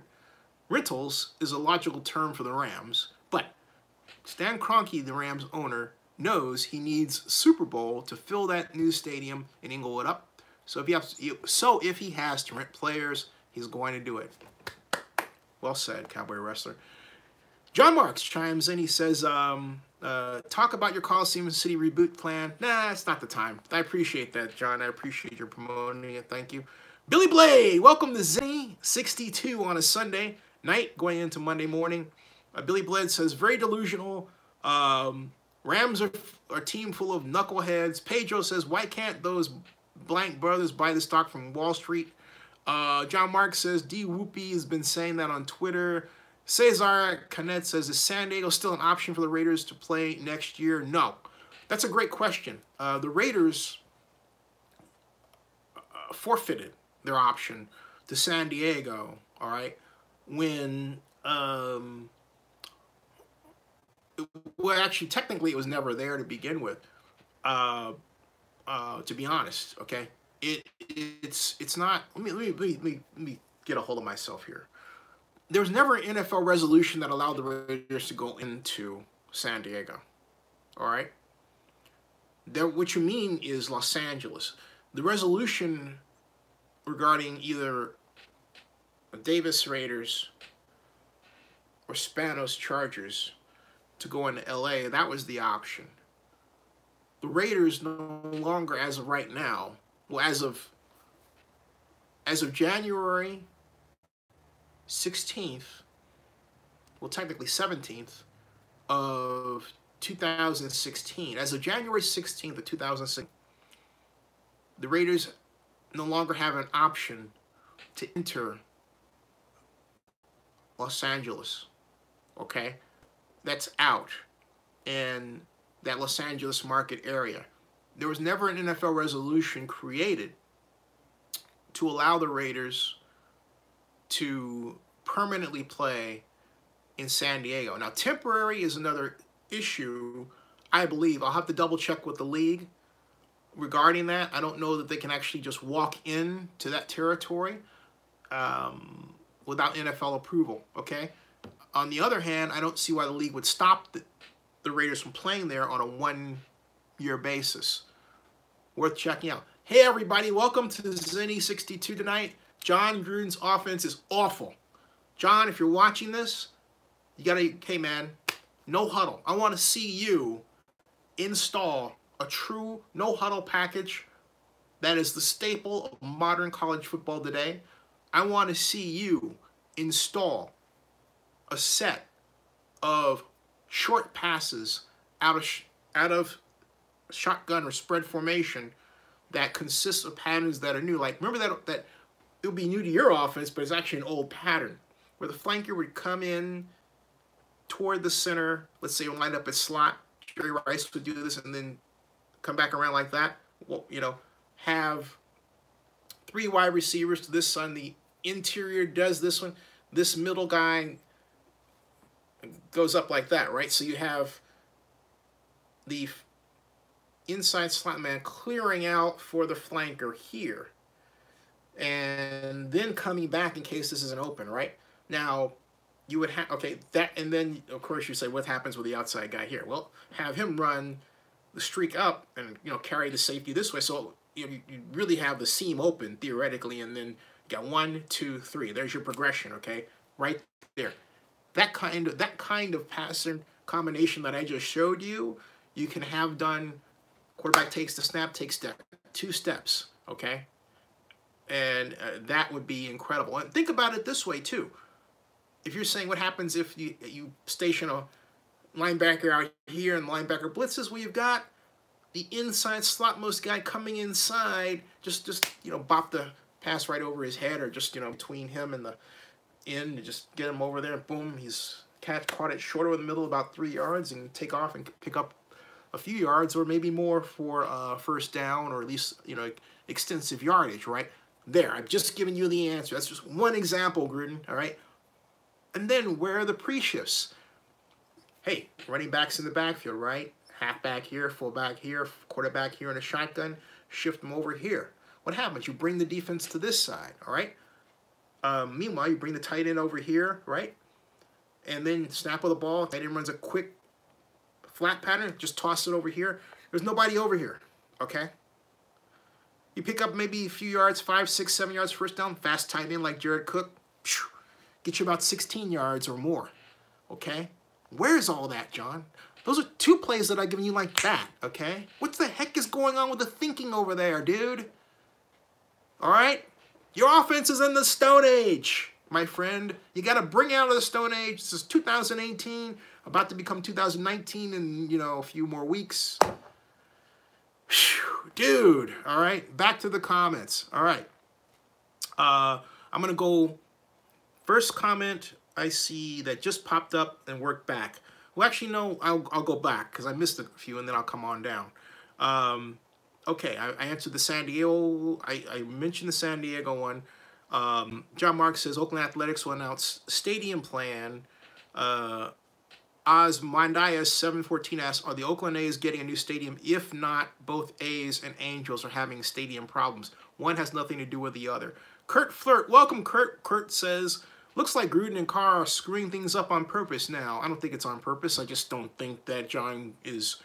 rentals is a logical term for the Rams, but Stan Kroenke, the Rams owner, knows he needs Super Bowl to fill that new stadium in Inglewood up. So if he has to rent players, he's going to do it. Well said, Cowboy Wrestler. John Marks chimes in. He says, talk about your Coliseum City reboot plan. Nah, it's not the time. I appreciate that, John. I appreciate your promoting it. Thank you. Billy Blade, welcome to Zenny 62 on a Sunday night going into Monday morning. Billy Blade says, very delusional. Rams are a team full of knuckleheads. Pedro says, why can't those blank brothers buy the stock from Wall Street? John Mark says, D. Whoopi has been saying that on Twitter. Cesar Canet says, is San Diego still an option for the Raiders to play next year? No. That's a great question. The Raiders forfeited their option to San Diego, all right, when, well, actually, technically, it was never there to begin with, to be honest, okay? It's not, let me get a hold of myself here. There was never an NFL resolution that allowed the Raiders to go into San Diego, all right? What you mean is Los Angeles. The resolution regarding either Davis Raiders or Spanos Chargers to go into LA, that was the option. The Raiders no longer, as of right now, well, as of January 16th, well, technically 17th of 2016, as of January 16th of 2016, the Raiders no longer have an option to enter Los Angeles, okay? That's out in that Los Angeles market area. There was never an NFL resolution created to allow the Raiders to permanently play in San Diego. Now, temporary is another issue, I believe. I'll have to double check with the league regarding that. I don't know that they can actually just walk into that territory without NFL approval, okay? On the other hand, I don't see why the league would stop the Raiders from playing there on a one-year basis. Worth checking out. Hey, everybody. Welcome to Zenny 62 tonight. Jon Gruden's offense is awful. John, if you're watching this, you got to, hey, man, no huddle. I want to see you install a true no-huddle package that is the staple of modern college football today. I want to see you install a set of short passes out of shotgun or spread formation that consists of patterns that are new. Like, remember that it would be new to your offense, but it's actually an old pattern where the flanker would come in toward the center. Let's say line up at slot. Jerry Rice would do this and then come back around like that. Well, you know, have 3 wide receivers to this side. The interior does this one. This middle guy goes up like that, right? So you have the inside slot man clearing out for the flanker here, and then coming back in case this isn't open, right? Now, you would have, okay, that, and then, of course, you say, what happens with the outside guy here? Well, have him run the streak up and, you know, carry the safety this way. So you really have the seam open, theoretically, and then you got 1, 2, 3. There's your progression, okay? Right there. That kind of passing combination that I just showed you, you can have done. Quarterback takes the snap, takes 2 steps, okay? And that would be incredible. And think about it this way, too. If you're saying what happens if you station a linebacker out here and linebacker blitzes, well, you've got the inside slot most guy coming inside, just you know, bop the pass right over his head, or just, you know, between him and the end, and just get him over there, and boom, he's caught it short over the middle, about 3 yards, and take off and pick up a few yards, or maybe more for first down, or at least, you know, extensive yardage, right? There, I've just given you the answer. That's just one example, Gruden, all right? And then where are the pre-shifts? Hey, running backs in the backfield, right? Halfback here, fullback here, quarterback here in a shotgun, shift them over here. What happens? You bring the defense to this side, all right? Meanwhile, you bring the tight end over here, right? And then snap of the ball, tight end runs a quick flat pattern, just toss it over here. There's nobody over here, okay? You pick up maybe a few yards, 5, 6, 7 yards first down, fast tight end like Jared Cook, get you about 16 yards or more, okay? Where's all that, John? Those are 2 plays that I've given you like that, okay? What the heck is going on with the thinking over there, dude? All right? Your offense is in the Stone Age, my friend. You got to bring it out of the Stone Age. This is 2018, about to become 2019 in, you know, a few more weeks. Whew, dude, all right? Back to the comments. All right. I'm going to go, first comment I see that just popped up and worked back. Well, actually, no, I'll go back because I missed a few, and then I'll come on down. Okay, I answered the San Diego. I mentioned the San Diego one. John Mark says Oakland Athletics will announce stadium plan. Osmondias 714 asks, are the Oakland A's getting a new stadium? If not, both A's and Angels are having stadium problems. One has nothing to do with the other. Kurt Flirt, welcome, Kurt. Kurt says, looks like Gruden and Carr are screwing things up on purpose now. I don't think it's on purpose. I just don't think that John is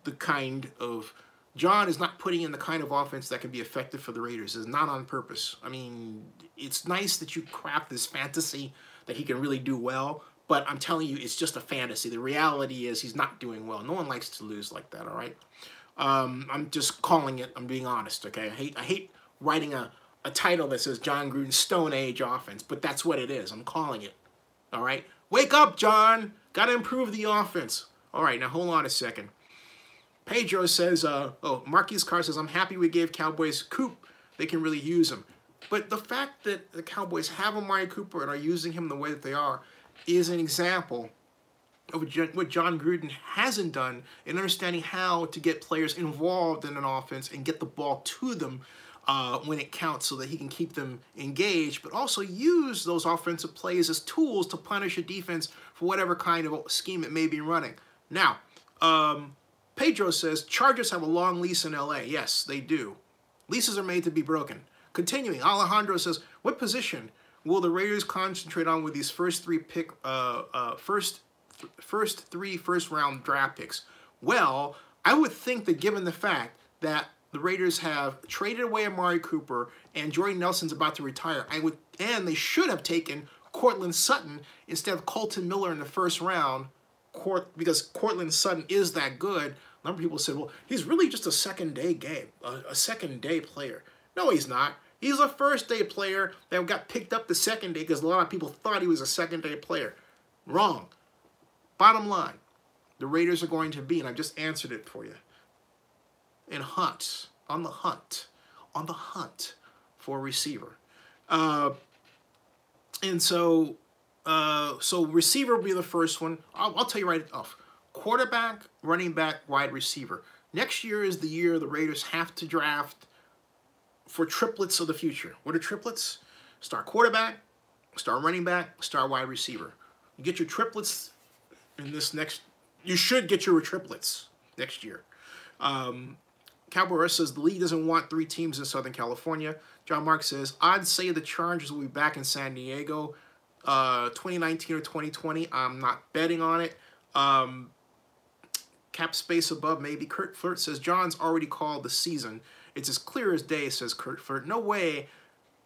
the kind of... John is not putting in the kind of offense that can be effective for the Raiders. It's not on purpose. I mean, it's nice that you craft this fantasy that he can really do well, but I'm telling you, it's just a fantasy. The reality is he's not doing well. No one likes to lose like that, all right? I'm just calling it. I'm being honest, okay? I hate writing a title that says Jon Gruden's Stone Age offense, but that's what it is. I'm calling it, all right? Wake up, John. Got to improve the offense. All right, now hold on a second. Pedro says, Marquise Carr says, I'm happy we gave Cowboys Coop. They can really use him. But the fact that the Cowboys have Amari Cooper and are using him the way that they are is an example of what Jon Gruden hasn't done in understanding how to get players involved in an offense and get the ball to them when it counts so that he can keep them engaged, but also use those offensive plays as tools to punish a defense for whatever kind of scheme it may be running. Now, Pedro says, Chargers have a long lease in L.A. Yes, they do. Leases are made to be broken. Continuing, Alejandro says, what position will the Raiders concentrate on with these first 3 first-round draft picks? Well, I would think that given the fact that the Raiders have traded away Amari Cooper and Jordy Nelson's about to retire, and they should have taken Courtland Sutton instead of Colton Miller in the first round, because Courtland Sutton is that good. A number of people said, well, he's really just a second-day player. No, he's not. He's a first-day player that got picked up the second day because a lot of people thought he was a second-day player. Wrong. Bottom line, the Raiders are going to be, and I've just answered it for you, on the hunt for a receiver. And so receiver will be the first one. I'll tell you right off. Quarterback, running back, wide receiver. Next year is the year the Raiders have to draft for triplets of the future. What are triplets? Star quarterback, star running back, star wide receiver. You get your triplets in this next. You should get your triplets next year. Cowboy says the league doesn't want 3 teams in Southern California. John Mark says, I'd say the Chargers will be back in San Diego 2019 or 2020. I'm not betting on it. Cap space above, maybe. Kurt Flirt says, John's already called the season. It's as clear as day, says Kurt Flirt. No way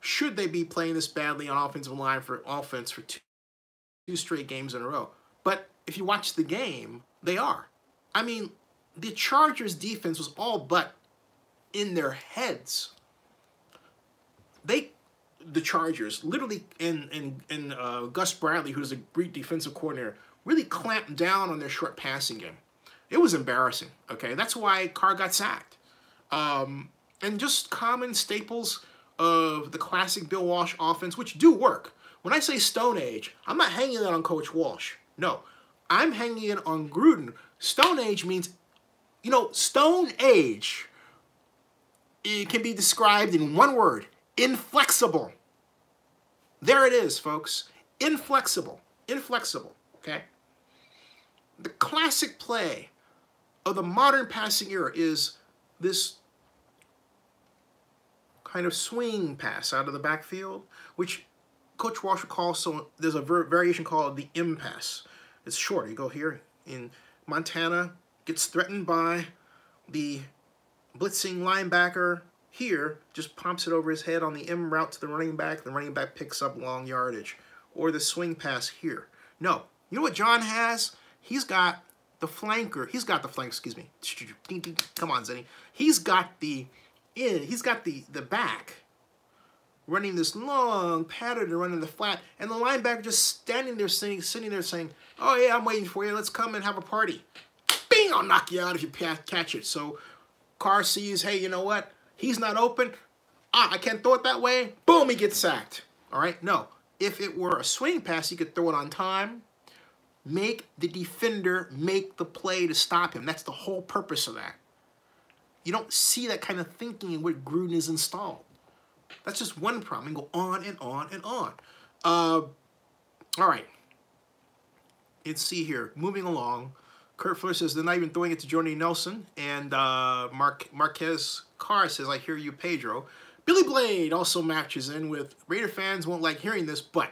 should they be playing this badly on offensive line for offense for two straight games in a row. But if you watch the game, they are. I mean, the Chargers defense was all but in their heads. The Chargers, literally, and Gus Bradley, who's a great defensive coordinator, really clamped down on their short passing game. It was embarrassing, okay? That's why Carr got sacked. And just common staples of the classic Bill Walsh offense, which do work. When I say Stone Age, I'm not hanging it on Coach Walsh. No, I'm hanging it on Gruden. Stone Age means, you know, Stone Age, it can be described in one word: inflexible. There it is, folks. Inflexible. Inflexible, okay? The classic play of the modern passing era is this kind of swing pass out of the backfield, which Coach Walsh would call, so there's a variation called the impasse. It's short. You go here in Montana, gets threatened by the blitzing linebacker here, just pumps it over his head on the M route to the running back picks up long yardage. Or the swing pass here. No. You know what John has? He's got the flanker. He's got the flank, excuse me. Come on, Zenny. He's got the back running this long pattern to run in the flat, and the linebacker just standing there sitting there saying, oh yeah, I'm waiting for you, let's come and have a party. Bing, I'll knock you out if you catch it. So Carr sees, hey, you know what? He's not open. I can't throw it that way. Boom, he gets sacked. All right? No. If it were a swing pass, he could throw it on time. Make the defender make the play to stop him. That's the whole purpose of that. You don't see that kind of thinking in what Gruden is installed. That's just one problem. And go on and on and on. All right. Let's see here. Moving along. Kurt Fuller says they're not even throwing it to Jordy Nelson. And Marquez Carr says, I hear you, Pedro. Billy Blade also matches in with, Raider fans won't like hearing this, but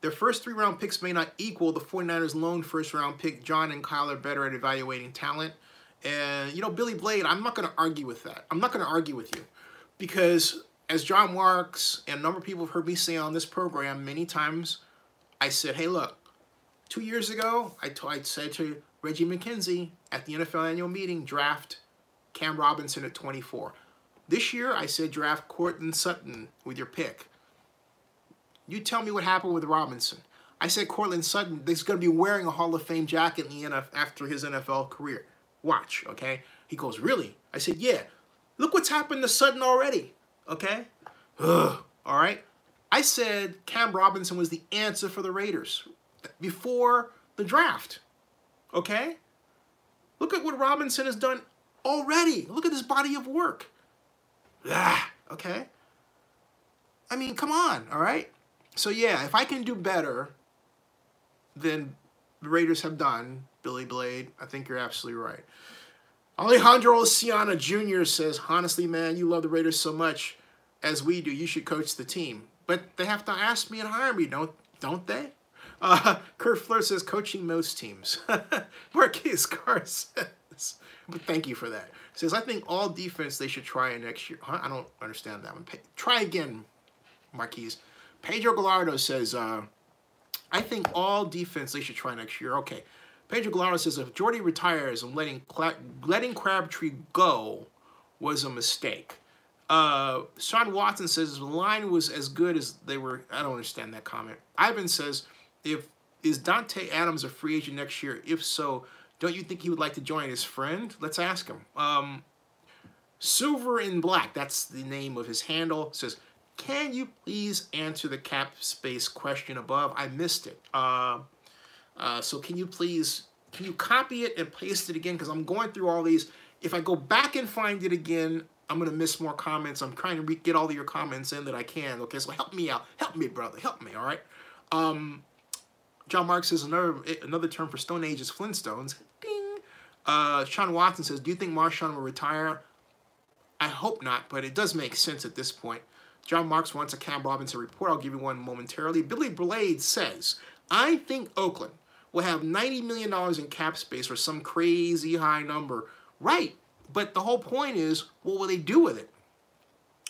their first 3-round picks may not equal the 49ers' lone first-round pick. John and Kyle are better at evaluating talent. And, you know, Billy Blade, I'm not going to argue with that. I'm not going to argue with you. Because as John Marks and a number of people have heard me say on this program many times, I said, hey, look, 2 years ago, I said to Reggie McKenzie at the NFL annual meeting, draft Cam Robinson at 24. This year, I said draft Courtland Sutton with your pick. You tell me what happened with Robinson. I said Courtland Sutton is going to be wearing a Hall of Fame jacket in the NFL after his NFL career. Watch, okay? He goes, really? I said, yeah. Look what's happened to Sutton already, okay? Ugh. All right? I said Cam Robinson was the answer for the Raiders before the draft, okay? Look at what Robinson has done already. Look at his body of work. Ah, okay? I mean, come on, all right? So, yeah, if I can do better than the Raiders have done, Billy Blade, I think you're absolutely right. Alejandro Ciana Jr. says, honestly, man, you love the Raiders so much as we do. You should coach the team. But they have to ask me and hire me, don't they? Kurt Fleur says, coaching most teams. Marquise Carr says, but thank you for that. Says, I think all defense they should try next year. Huh? I don't understand that one. Try again, Marquise. Pedro Gallardo says, I think all defense they should try next year. Okay. Pedro Gallardo says, if Jordy retires and letting Crabtree go was a mistake. Sean Watson says, the line was as good as they were. I don't understand that comment. Ivan says, is Dante Adams a free agent next year? If so, don't you think he would like to join his friend? Let's ask him. Silver in Black, that's the name of his handle, says, can you please answer the cap space question above? I missed it. So can you copy it and paste it again? Because I'm going through all these. If I go back and find it again, I'm going to miss more comments. I'm trying to get all of your comments in that I can. Okay, so help me out. Help me, brother. Help me, all right? John Mark says another term for Stone Age is Flintstones. Ding. Sean Watson says, do you think Marshawn will retire? I hope not, but it does make sense at this point. John Marks wants a Cam Robinson report. I'll give you one momentarily. Billy Blade says, I think Oakland will have $90 million in cap space or some crazy high number. Right, but the whole point is, what will they do with it?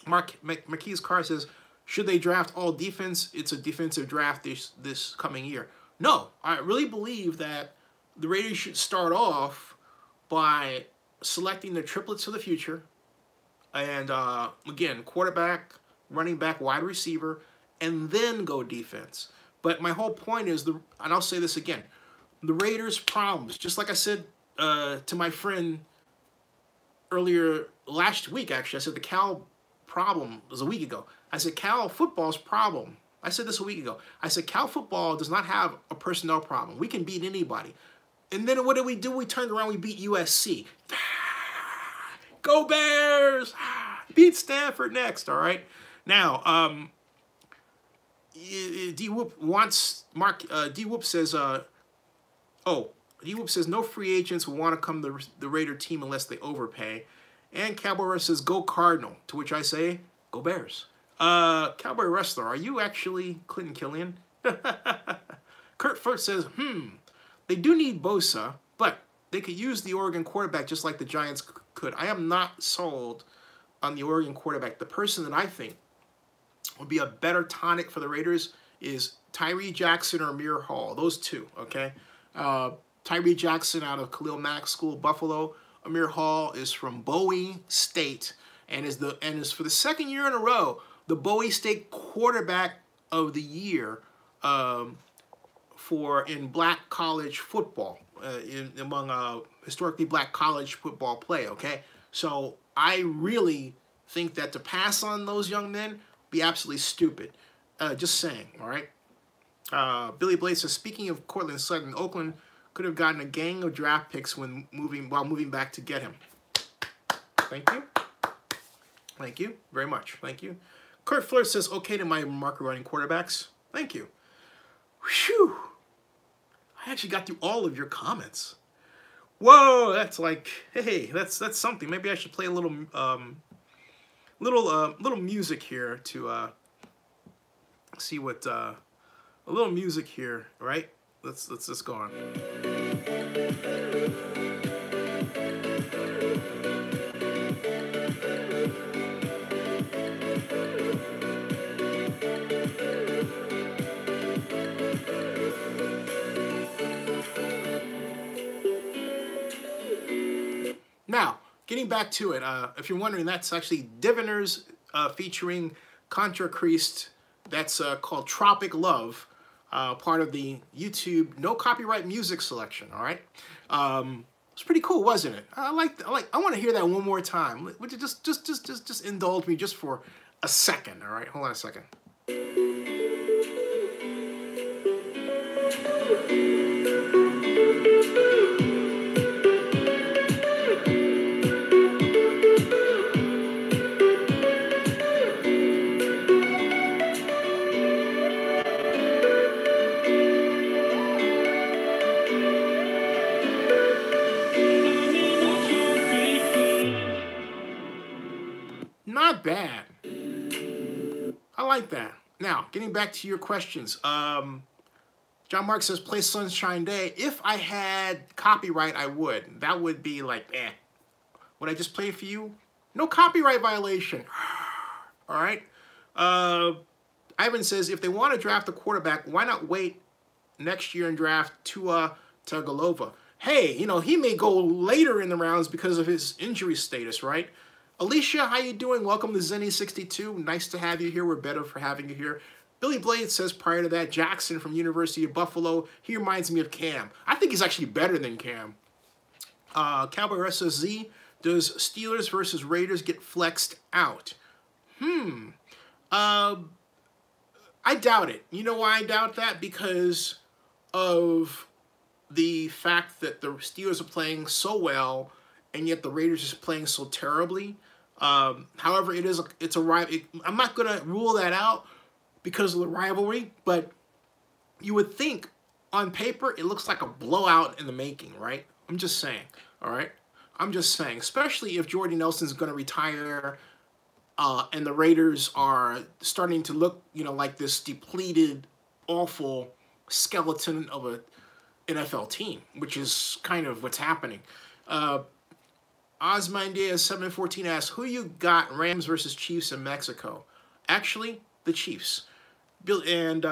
Marquise Carr says, should they draft all defense? It's a defensive draft this coming year. No, I really believe that the Raiders should start off by selecting the triplets of the future. And, again, quarterback, running back, wide receiver, and then go defense. But my whole point is, and I'll say this again, the Raiders' problems, just like I said to my friend earlier last week, actually, I said the Cal problem was a week ago. I said Cal football's problem. I said this a week ago. I said Cal football does not have a personnel problem. We can beat anybody. And then what did we do? We turned around, we beat USC. Go Bears! Beat Stanford next, all right? Now, D-Whoop wants, D-Whoop says, D-Whoop says no free agents will want to come to the Raider team unless they overpay. And Cowboy Wrestler says, go Cardinal, to which I say, go Bears. Cowboy Wrestler, are you actually Clinton Killian? Kurt Furt says, they do need Bosa, but they could use the Oregon quarterback just like the Giants could. I am not sold on the Oregon quarterback. The person that I think would be a better tonic for the Raiders is Tyree Jackson or Amir Hall. Those two, okay? Tyree Jackson out of Khalil Mack School, Buffalo. Amir Hall is from Bowie State and is for the second year in a row the Bowie State quarterback of the year in black college football, among historically black college football play, okay? So I really think that to pass on those young men would be absolutely stupid. Just saying, all right? Billy Blade says, speaking of Cortland Sutton, Oakland could have gotten a gang of draft picks while moving back to get him. Thank you. Thank you very much. Thank you. Kurt Flirt says, okay to my market running quarterbacks. Thank you. Whew. I actually got through all of your comments. Whoa, that's like, hey, that's something. Maybe I should play a little little music here to see what a little music here, right? Let's just go on. Now, getting back to it, if you're wondering, that's actually Diviners featuring Contra Creased. That's called Tropic Love, part of the YouTube no copyright music selection. All right, it's pretty cool, wasn't it? I want to hear that one more time. Would you just indulge me just for a second? All right, hold on a second. Not bad. I like that. Now, getting back to your questions. John Mark says, play Sunshine Day. If I had copyright, I would. That would be like, Would I just play it for you? No copyright violation. All right. Ivan says, if they want to draft a quarterback, why not wait next year and draft Tua Tagovailoa? Hey, he may go later in the rounds because of his injury status, right? Alicia, how you doing? Welcome to Zenny62. Nice to have you here. We're better for having you here. Billy Blade says prior to that, Jackson from University of Buffalo. He reminds me of Cam. I think he's actually better than Cam. Cowboy Wrestler Z, does Steelers versus Raiders get flexed out? I doubt it. You know why I doubt that? Because of the fact that the Steelers are playing so well and yet the Raiders are playing so terribly. However, it's a rival. I'm not gonna rule that out because of the rivalry, but you would think on paper it looks like a blowout in the making, right? I'm just saying, all right? I'm just saying, especially if Jordy Nelson's going to retire and the Raiders are starting to look, like this depleted, awful skeleton of a NFL team, which is kind of what's happening. Osmandias 714 asks, who you got, Rams versus Chiefs in Mexico? Actually, the Chiefs. Bill and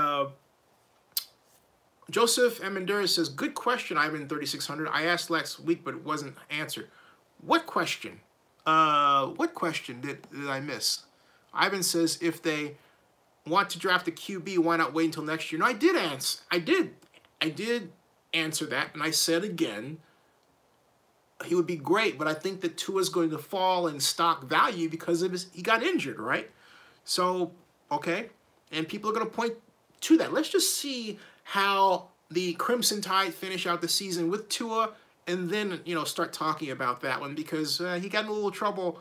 Joseph Amenderis says, good question, Ivan 3600. I asked last week, but it wasn't answered. What question? What question did I miss? Ivan says, if they want to draft a QB, why not wait until next year? No, I did answer. I did answer that, and I said again, he would be great, but I think that Tua's going to fall in stock value because he got injured, right? So, okay, and people are going to point to that. Let's just see how the Crimson Tide finish out the season with Tua, and then, start talking about that one, because he got in a little trouble,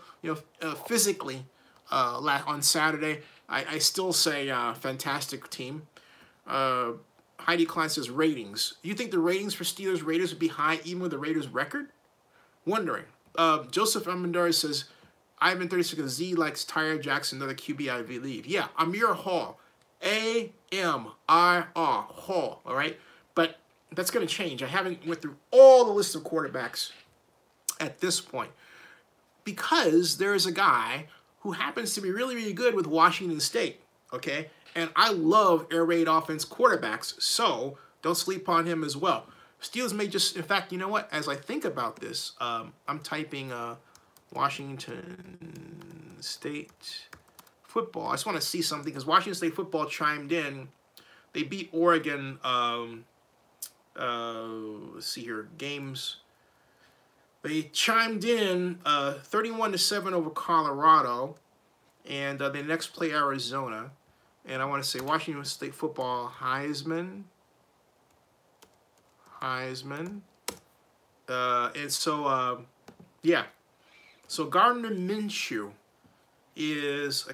physically on Saturday. I still say fantastic team. Heidi Klein says ratings. Do you think the ratings for Steelers-Raiders would be high even with the Raiders' record? Wondering. Joseph Amandari says, Ivan 36 Z likes Tyre Jackson, another QB, I believe. Yeah, Amir Hall. A-M-I-R, Hall, all right? But that's going to change. I haven't went through all the list of quarterbacks at this point because there is a guy who happens to be really, really good with Washington State, okay? And I love air raid offense quarterbacks, so don't sleep on him as well. Steelers may just, in fact, you know what? As I think about this, I'm typing Washington State football. I just want to see something because Washington State football chimed in. They beat Oregon. Let's see here, games. They chimed in 31-7 over Colorado, and they next play Arizona. And I want to say Washington State football, Heisman. And so, yeah. So Gardner Minshew is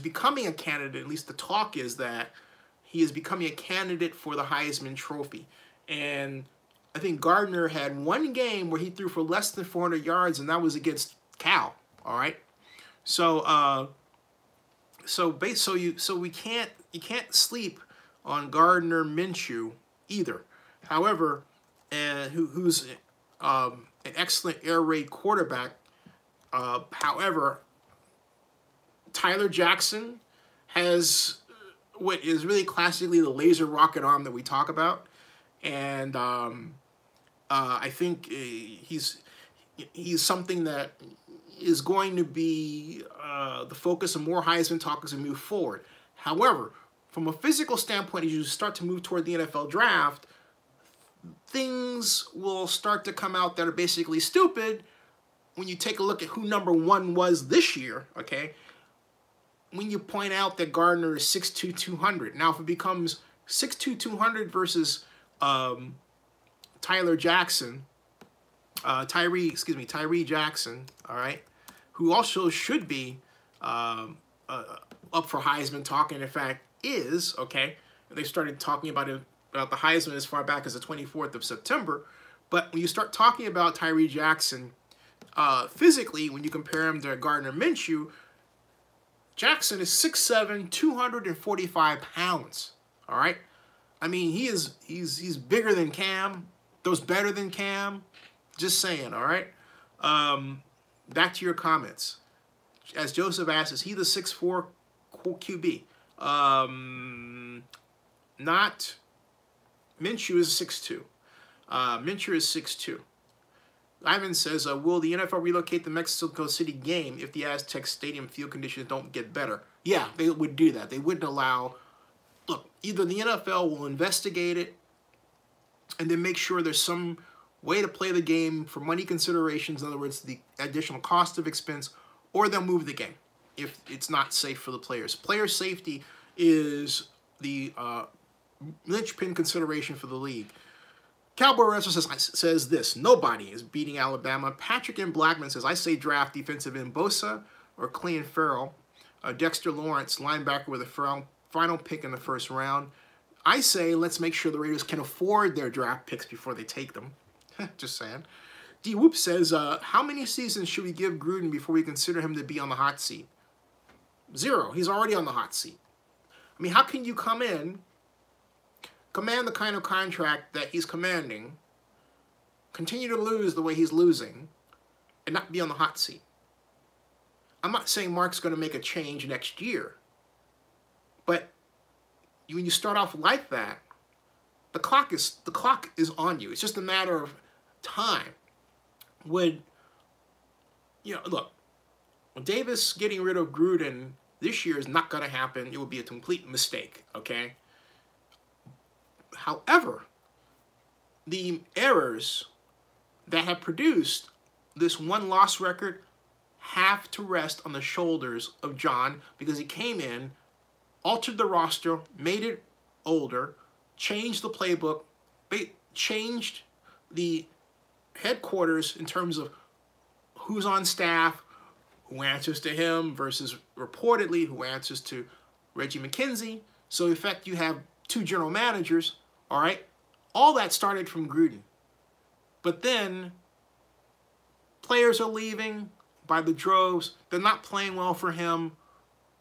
becoming a candidate, at least the talk is that he is becoming a candidate for the Heisman Trophy. And I think Gardner had one game where he threw for less than 400 yards, and that was against Cal, all right? So, you can't sleep on Gardner Minshew either. However, who's an excellent air raid quarterback. However, Tyler Jackson has what is really classically the laser rocket arm that we talk about, and I think he's something that is going to be the focus of more Heisman talk as we move forward. However, from a physical standpoint, as you start to move toward the NFL draft, things will start to come out that are basically stupid when you take a look at who number one was this year, okay? When you point out that Gardner is 6'2", 200. Now, if it becomes 6'2", 200 versus Tyree Jackson, all right, who also should be up for Heisman talk, and in fact is, okay? They started talking about the Heisman as far back as the 24th of September. But when you start talking about Tyree Jackson physically, when you compare him to Gardner Minshew, Jackson is 6'7", 245 pounds, all right? I mean, he's bigger than Cam, throws better than Cam, just saying, all right? Back to your comments. As Joseph asks, is he the 6'4" QB? Not. Minshew is 6'2". Minshew is 6'2". Ivan says, will the NFL relocate the Mexico City game if the Aztec Stadium field conditions don't get better? Yeah, they would do that. They wouldn't allow... Look, either the NFL will investigate it and then make sure there's some way to play the game for money considerations, in other words, the additional cost of expense, or they'll move the game if it's not safe for the players. Player safety is the linchpin consideration for the league. Cowboy Wrestler says this: nobody is beating Alabama. Patrick M. Blackman says, I say draft defensive end Bosa or Clean Farrell. Dexter Lawrence, linebacker with a final pick in the first round. I say let's make sure the Raiders can afford their draft picks before they take them. Just saying. D. Whoop says, how many seasons should we give Gruden before we consider him to be on the hot seat? 0. He's already on the hot seat. I mean, how can you come in, command the kind of contract that he's commanding, continue to lose the way he's losing, and not be on the hot seat? I'm not saying Mark's going to make a change next year, but when you start off like that, the clock is on you. It's just a matter of time. Look, Davis getting rid of Gruden this year is not going to happen. It would be a complete mistake, okay? However, the errors that have produced this one-loss record have to rest on the shoulders of Jon, because he came in, altered the roster, made it older, changed the playbook, changed the headquarters in terms of who's on staff, who answers to him versus reportedly who answers to Reggie McKenzie. So in fact, you have 2 general managers, all right? All that started from Gruden. But then players are leaving by the droves. They're not playing well for him.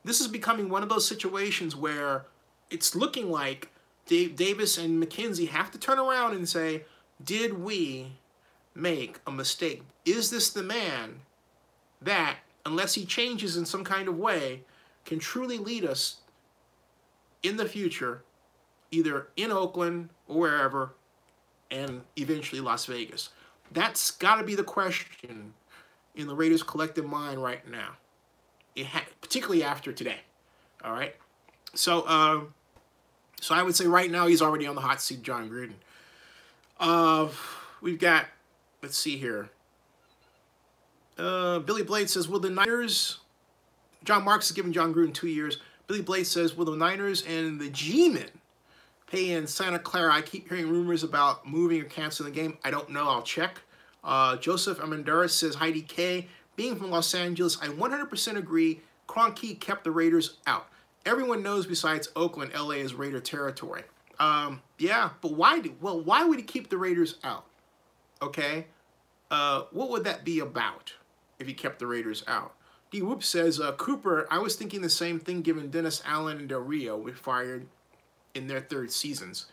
This is becoming one of those situations where it's looking like Davis and McKenzie have to turn around and say, did we make a mistake? Is this the man that, unless he changes in some kind of way, can truly lead us in the future, either in Oakland or wherever, and eventually Las Vegas? That's got to be the question in the Raiders' collective mind right now, particularly after today. All right, so I would say right now he's already on the hot seat, Jon Gruden. We've got, let's see here. Billy Blade says, will the Niners, John Marks is giving Jon Gruden 2 years. Billy Blade says, will the Niners and the G-Men pay in Santa Clara? I keep hearing rumors about moving or canceling the game. I don't know. I'll check. Joseph Amendaris says, Heidi K. Being from Los Angeles, I 100% agree. Kroenke kept the Raiders out. Everyone knows besides Oakland, LA is Raider territory. Yeah, but why would he keep the Raiders out? Okay. What would that be about if he kept the Raiders out? D. Whoop says, Cooper, I was thinking the same thing given Dennis Allen and Del Rio were fired in their 3rd seasons.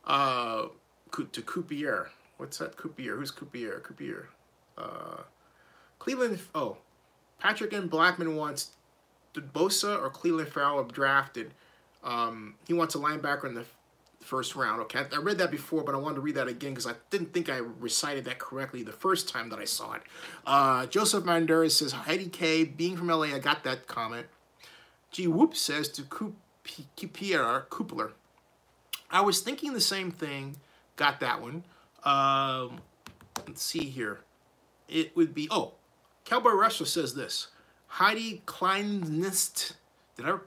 To Coupier. What's that? Coupier. Who's Coupier? Coupier. Cleveland. Oh, Patrick M. Blackman wants Bosa or Cleveland Farrell drafted. He wants a linebacker in the first round. Okay, I read that before, but I wanted to read that again because I didn't think I recited that correctly the first time that I saw it. Joseph Manduras says, Heidi K. Being from LA, I got that comment. G. Whoop says to Kupler, I was thinking the same thing. Got that one. Let's see here. It would be, Cowboy Wrestler says this. Heidi Kleinist. Let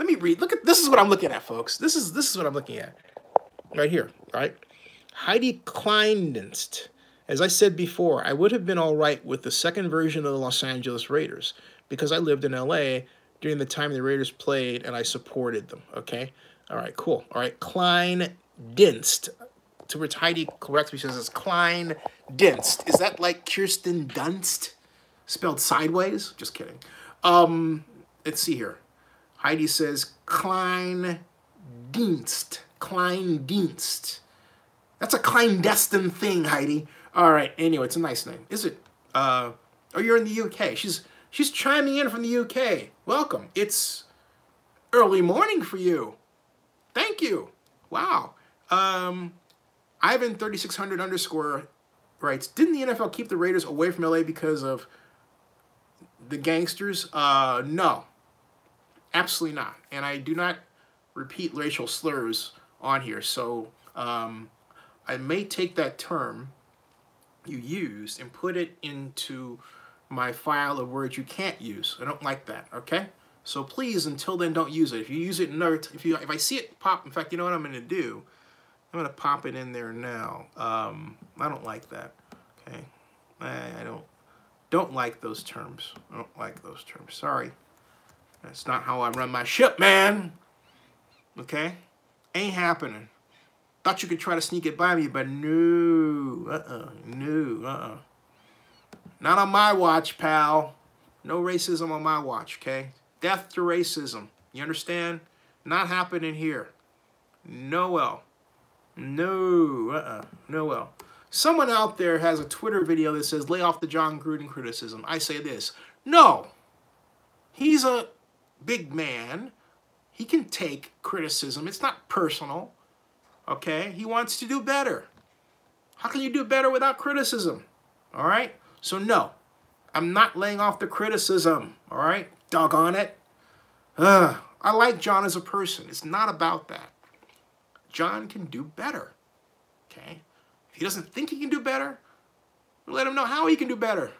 me read. Look at, this is what I'm looking at, folks. This is what I'm looking at. Right here, right? Heidi Kleinist. As I said before, I would have been all right with the second version of the Los Angeles Raiders because I lived in LA during the time the Raiders played and I supported them, okay? All right, cool. All right, Kleindienst. To which Heidi corrects me, she says it's Kleindienst. Is that like Kirsten Dunst? Spelled sideways? Just kidding. Let's see here. Heidi says Kleindienst. Kleindienst. That's a clandestine thing, Heidi. All right. Anyway, it's a nice name. Is it? Oh, you're in the UK. She's chiming in from the UK. Welcome. It's early morning for you. Thank you. Wow. Ivan 3600 _ writes, didn't the NFL keep the Raiders away from LA because of the gangsters? No. Absolutely not. And I do not repeat racial slurs on here. So I may take that term you used and put it into my file of words you can't use. I don't like that, okay? So please, until then, don't use it. If you use it, if I see it pop, in fact, you know what I'm going to do? I'm going to pop it in there now. I don't like that. Okay. I don't like those terms. I don't like those terms. Sorry. That's not how I run my ship, man. Okay? Ain't happening. Thought you could try to sneak it by me, but no. No. Not on my watch, pal. No racism on my watch, okay? Death to racism. You understand? Not happening here. No. No. Someone out there has a Twitter video that says, lay off the Jon Gruden criticism. I say this. No. He's a big man. He can take criticism. It's not personal. Okay? He wants to do better. How can you do better without criticism? All right? So no. I'm not laying off the criticism. All right? Doggone it. I like Jon as a person. It's not about that. Jon can do better. Okay? If he doesn't think he can do better, let him know how he can do better.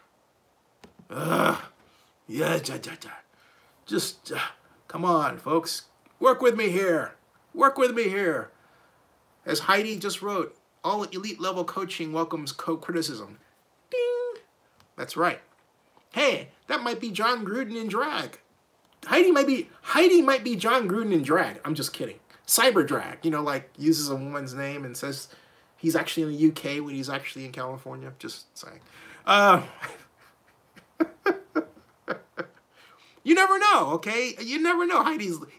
Just, come on, folks. Work with me here. Work with me here. As Heidi just wrote, all elite level coaching welcomes co-criticism. Ding. That's right. Hey, that might be Jon Gruden in drag. Heidi might be Jon Gruden in drag. I'm just kidding. Cyber drag, you know, like uses a woman's name and says he's actually in the UK when he's actually in California. Just saying. You never know, okay? You never know.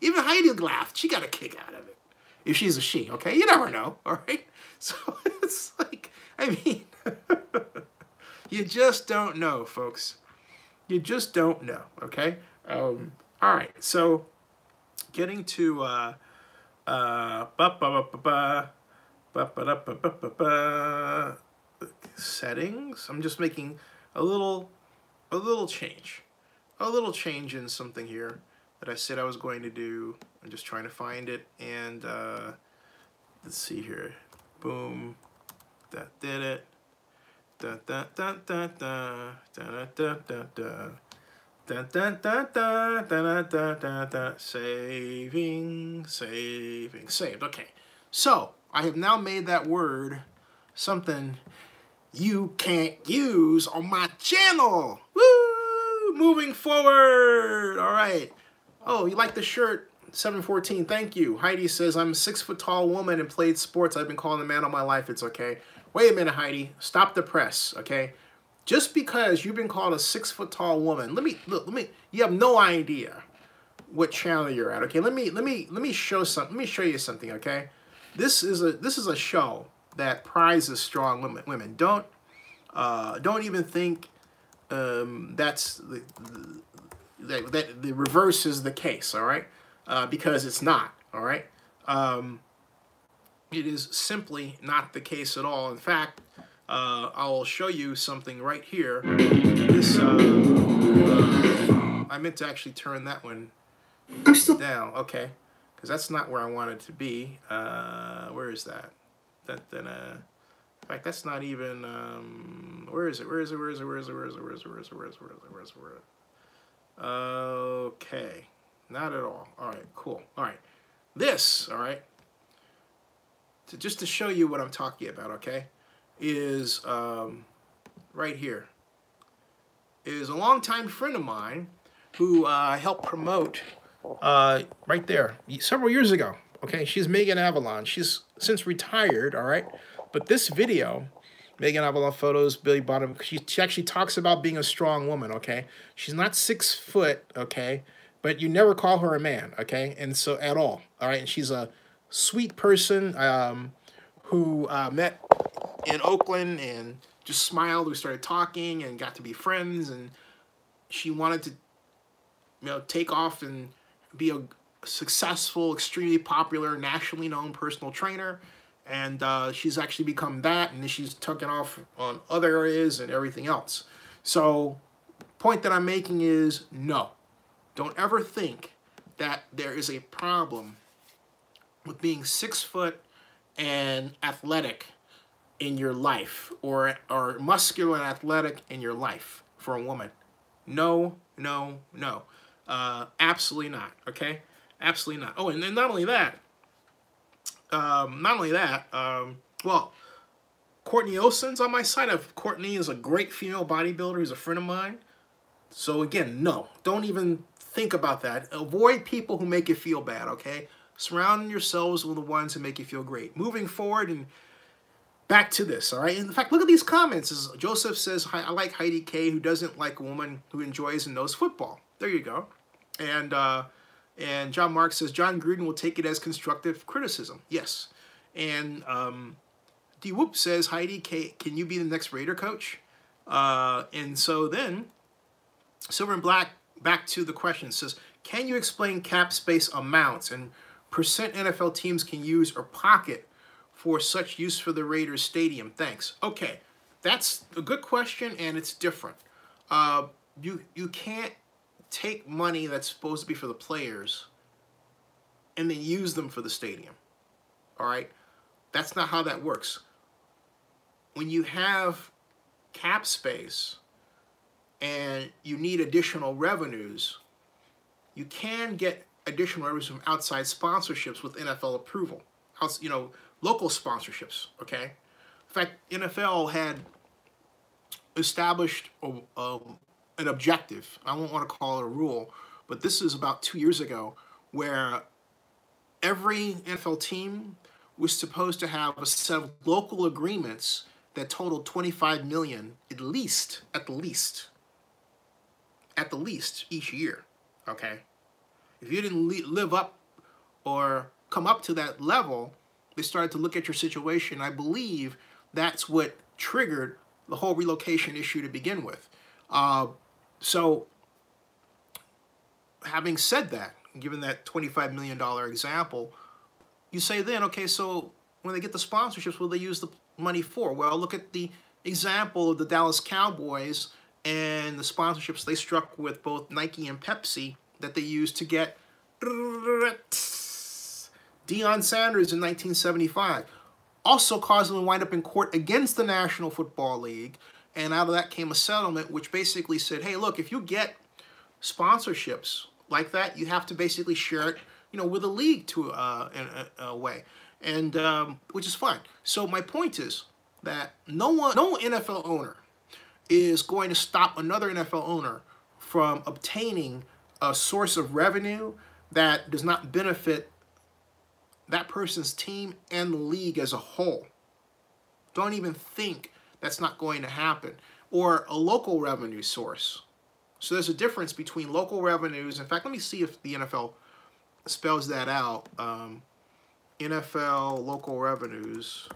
Even Heidi laughed. She got a kick out of it. If she's a she, okay? You never know, all right? So it's like, I mean, you just don't know, folks. You just don't know, okay? All right, so getting to settings. I'm just making a little change. A little change in something here that I said I was going to do. I'm just trying to find it, and let's see here. Boom. That did it. Da da da da da da da da da. Dun, dun, dun, dun, dun, dun, dun, dun. Saving, saved. Okay, so I have now made that word something you can't use on my channel. Woo! Moving forward. All right. Oh, you like the shirt? 714. Thank you. Heidi says, I'm a 6-foot-tall woman and played sports. I've been calling a man all my life. It's okay. Wait a minute, Heidi. Stop the press. Okay. Just because you've been called a 6-foot-tall woman, you have no idea what channel you're at, okay? Let me show you something, okay? This is a show that prizes strong women. Don't even think that the reverse is the case, all right? Because it's not, all right? It is simply not the case at all. In fact, I'll show you something right here. This, I meant to actually turn that one down, okay? Because that's not where I want it to be. Where is that? In fact, that's not even, where is it? Okay, not at all. All right, cool. All right, this, all right, just to show you what I'm talking about, okay, is right here. Is a longtime friend of mine who helped promote right there several years ago. Okay, she's Megan Avalon. She's since retired, all right? But this video, Megan Avalon photos, Billy Bottom, she actually talks about being a strong woman, okay? She's not 6 foot, okay? But you never call her a man, okay? And so, at all right? And she's a sweet person who met in Oakland and just smiled. We started talking and got to be friends, and she wanted to, you know, take off and be a successful, extremely popular, nationally known personal trainer. And she's actually become that, and then she's taken off on other areas and everything else. So, point that I'm making is no. Don't ever think that there is a problem with being 6 foot and athletic in your life, or muscular and athletic in your life for a woman. No, no, no. Absolutely not, okay? Absolutely not. Oh, and then not only that, Not only that, well, Courtney Olsen's on my side. Courtney is a great female bodybuilder who's a friend of mine. So again, no, don't even think about that. Avoid people who make you feel bad, okay? Surround yourselves with the ones who make you feel great. Moving forward and back to this, all right? In fact, look at these comments. Joseph says, I like Heidi K, who doesn't like a woman who enjoys and knows football. There you go. And John Mark says, Jon Gruden will take it as constructive criticism. Yes. And D Whoop says, Heidi K, can you be the next Raider coach? And so then, Silver and Black, back to the question, says, can you explain cap space amounts and percent NFL teams can use or pocket for such use for the Raiders stadium? Thanks. Okay, that's a good question, and it's different. You can't take money that's supposed to be for the players and then use them for the stadium. All right? That's not how that works. When you have cap space and you need additional revenues, you can get additional revenues from outside sponsorships with NFL approval. You know, local sponsorships, okay? In fact, NFL had established an objective. I won't want to call it a rule, but this is about 2 years ago, where every NFL team was supposed to have a set of local agreements that totaled $25 million at the least each year, okay? If you didn't live up or come up to that level, they started to look at your situation. I believe that's what triggered the whole relocation issue to begin with. So having said that, given that $25 million example, you say then, okay, so when they get the sponsorships, what will they use the money for? Well, look at the example of the Dallas Cowboys and the sponsorships they struck with both Nike and Pepsi that they used to get Deion Sanders in 1975. Also caused them to wind up in court against the National Football League. And out of that came a settlement which basically said, hey, look, if you get sponsorships like that, you have to basically share it, you know, with the league to a way. And which is fine. So my point is that no NFL owner is going to stop another NFL owner from obtaining a source of revenue that does not benefit that person's team and the league as a whole. Don't even think that's not going to happen. Or a local revenue source. So there's a difference between local revenues. In fact, let me see if the NFL spells that out. NFL local revenues.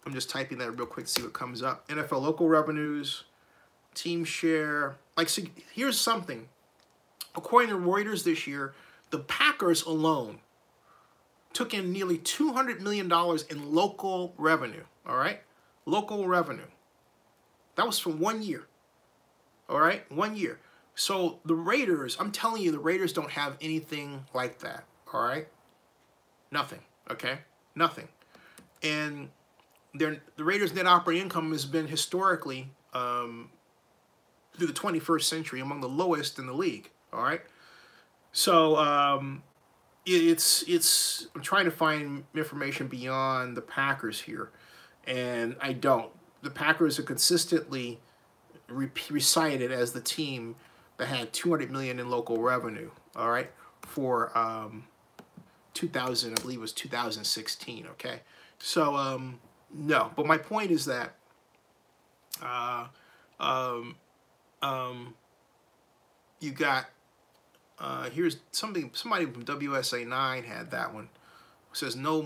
I'm just typing that real quick to see what comes up. NFL local revenues, team share. Like, see, here's something. According to Reuters this year, the Packers alone took in nearly $200 million in local revenue, all right? Local revenue. That was for 1 year, all right? 1 year. So the Raiders, I'm telling you, the Raiders don't have anything like that, all right? Nothing, okay? Nothing. And the Raiders' net operating income has been historically, through the 21st century, among the lowest in the league, all right? So I'm trying to find information beyond the Packers here, and I don't. The Packers are consistently recited as the team that had $200 million in local revenue, all right, for 2000, I believe it was 2016, okay? So, no, but my point is that you got, here's somebody from WSA 9 had that one. It says no,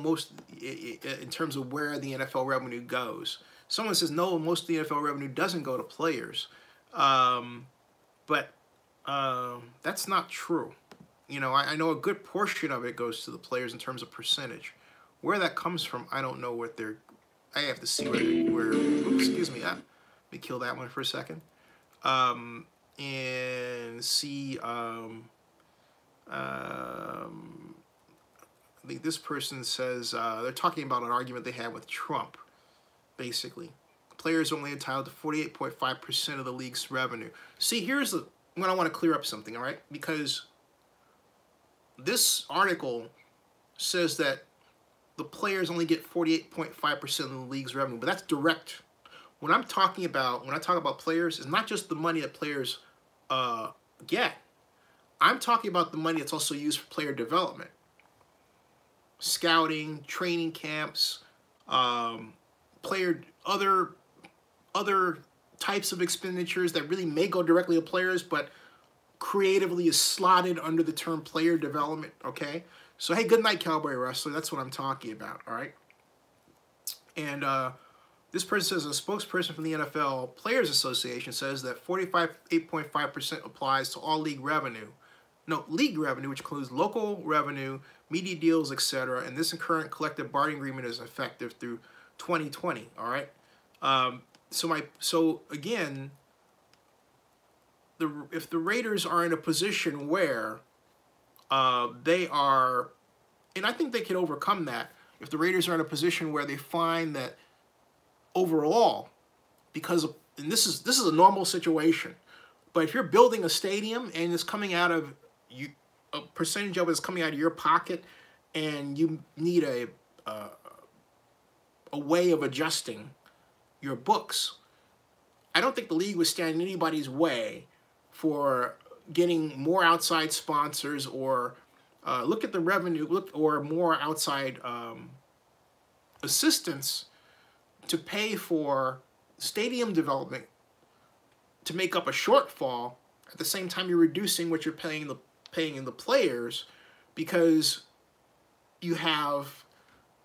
in terms of where the NFL revenue goes. Someone says no, most of the NFL revenue doesn't go to players. But that's not true. You know, I know a good portion of it goes to the players in terms of percentage. Where that comes from, I don't know what they're, I have to see where oops, excuse me, let me kill that one for a second. And see, I think this person says, they're talking about an argument they had with Trump, basically. Players are only entitled to 48.5% of the league's revenue. See, here's when I want to clear up something, all right? Because this article says that the players only get 48.5% of the league's revenue, but that's direct. When I talk about players, it's not just the money that players get. I'm talking about the money that's also used for player development, scouting, training camps, other types of expenditures that really may go directly to players, but creatively is slotted under the term player development. Okay, so hey, good night, Cowboy Wrestler. That's what I'm talking about. All right, and this person says a spokesperson from the NFL Players Association says that 8.5% applies to all league revenue. No, league revenue, which includes local revenue, media deals, etc. And this current collective bargaining agreement is effective through 2020. All right. So again, if the Raiders are in a position where they are, and I think they can overcome that. If the Raiders are in a position where they find that overall, because of, and this is a normal situation, but if you're building a stadium and it's coming out of you, a percentage of it is coming out of your pocket, and you need a way of adjusting your books, I don't think the league would stand in anybody's way for getting more outside sponsors or look at the revenue, or more outside assistance to pay for stadium development to make up a shortfall. At the same time, you're reducing what you're paying the players, because you have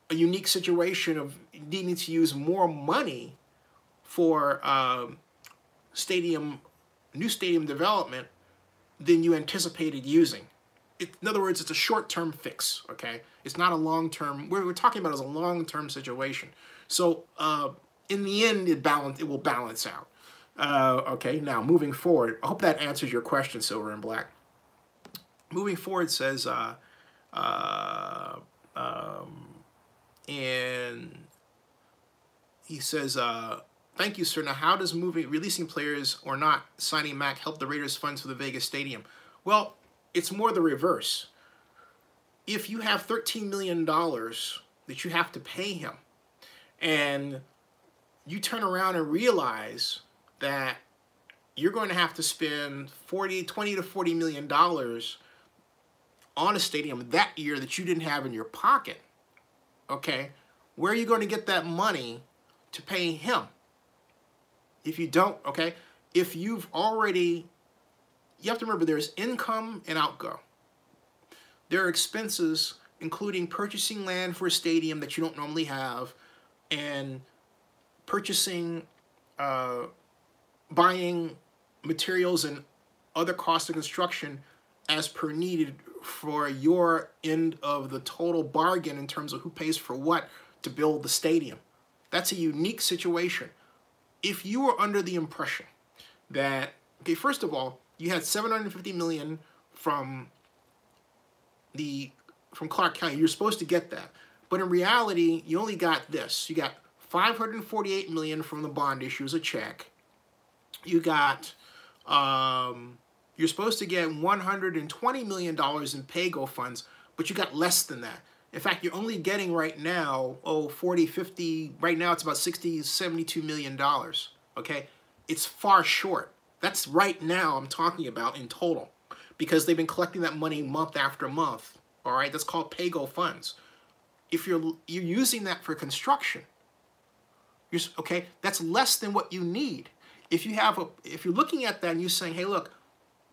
a unique situation of needing to use more money for new stadium development than you anticipated using. In other words, it's a short-term fix. Okay, it's not a long-term. We're talking about as a long-term situation. So in the end, it will balance out. Okay, now moving forward, I hope that answers your question, Silver and Black. Moving forward says, and he says, thank you, sir. Now, how does releasing players or not signing Mac help the Raiders' funds for the Vegas stadium? Well, it's more the reverse. If you have $13 million that you have to pay him, and you turn around and realize that you're going to have to spend $20 to $40 million on a stadium that year that you didn't have in your pocket, okay, where are you going to get that money to pay him? If you don't, okay, if you've already, you have to remember there's income and outgo. There are expenses, including purchasing land for a stadium that you don't normally have, and purchasing, buying materials and other costs of construction as per needed for your end of the total bargain in terms of who pays for what to build the stadium. That's a unique situation. If you were under the impression that, okay, first of all, you had $750 million from Clark County, you're supposed to get that. But in reality, you only got this. You got $548 million from the bond issue as a check. You got, you're supposed to get $120 million in pay-go funds, but you got less than that. In fact, you're only getting right now, 40, 50, right now it's about $60, $72 million, okay? It's far short. That's right now I'm talking about in total, because they've been collecting that money month after month, all right? That's called pay-go funds. If you're using that for construction, okay, that's less than what you need. If you're looking at that and you're saying, hey, look,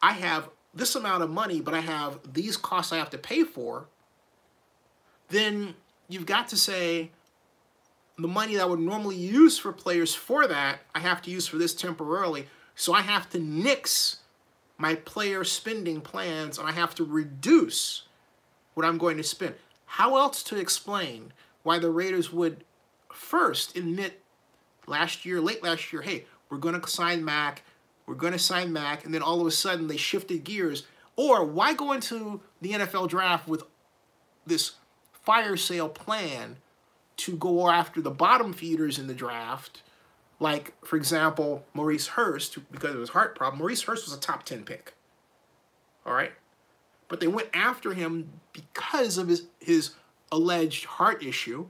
I have this amount of money, but I have these costs I have to pay for, then you've got to say the money that I would normally use for players for that, I have to use for this temporarily. So I have to nix my player spending plans, and I have to reduce what I'm going to spend. How else to explain why the Raiders would first admit late last year, hey, we're going to sign Mac, and then all of a sudden they shifted gears? Or why go into the NFL draft with this fire sale plan to go after the bottom feeders in the draft, like, for example, Maurice Hurst, because of his heart problem? Maurice Hurst was a top 10 pick, all right? But they went after him because of his alleged heart issue,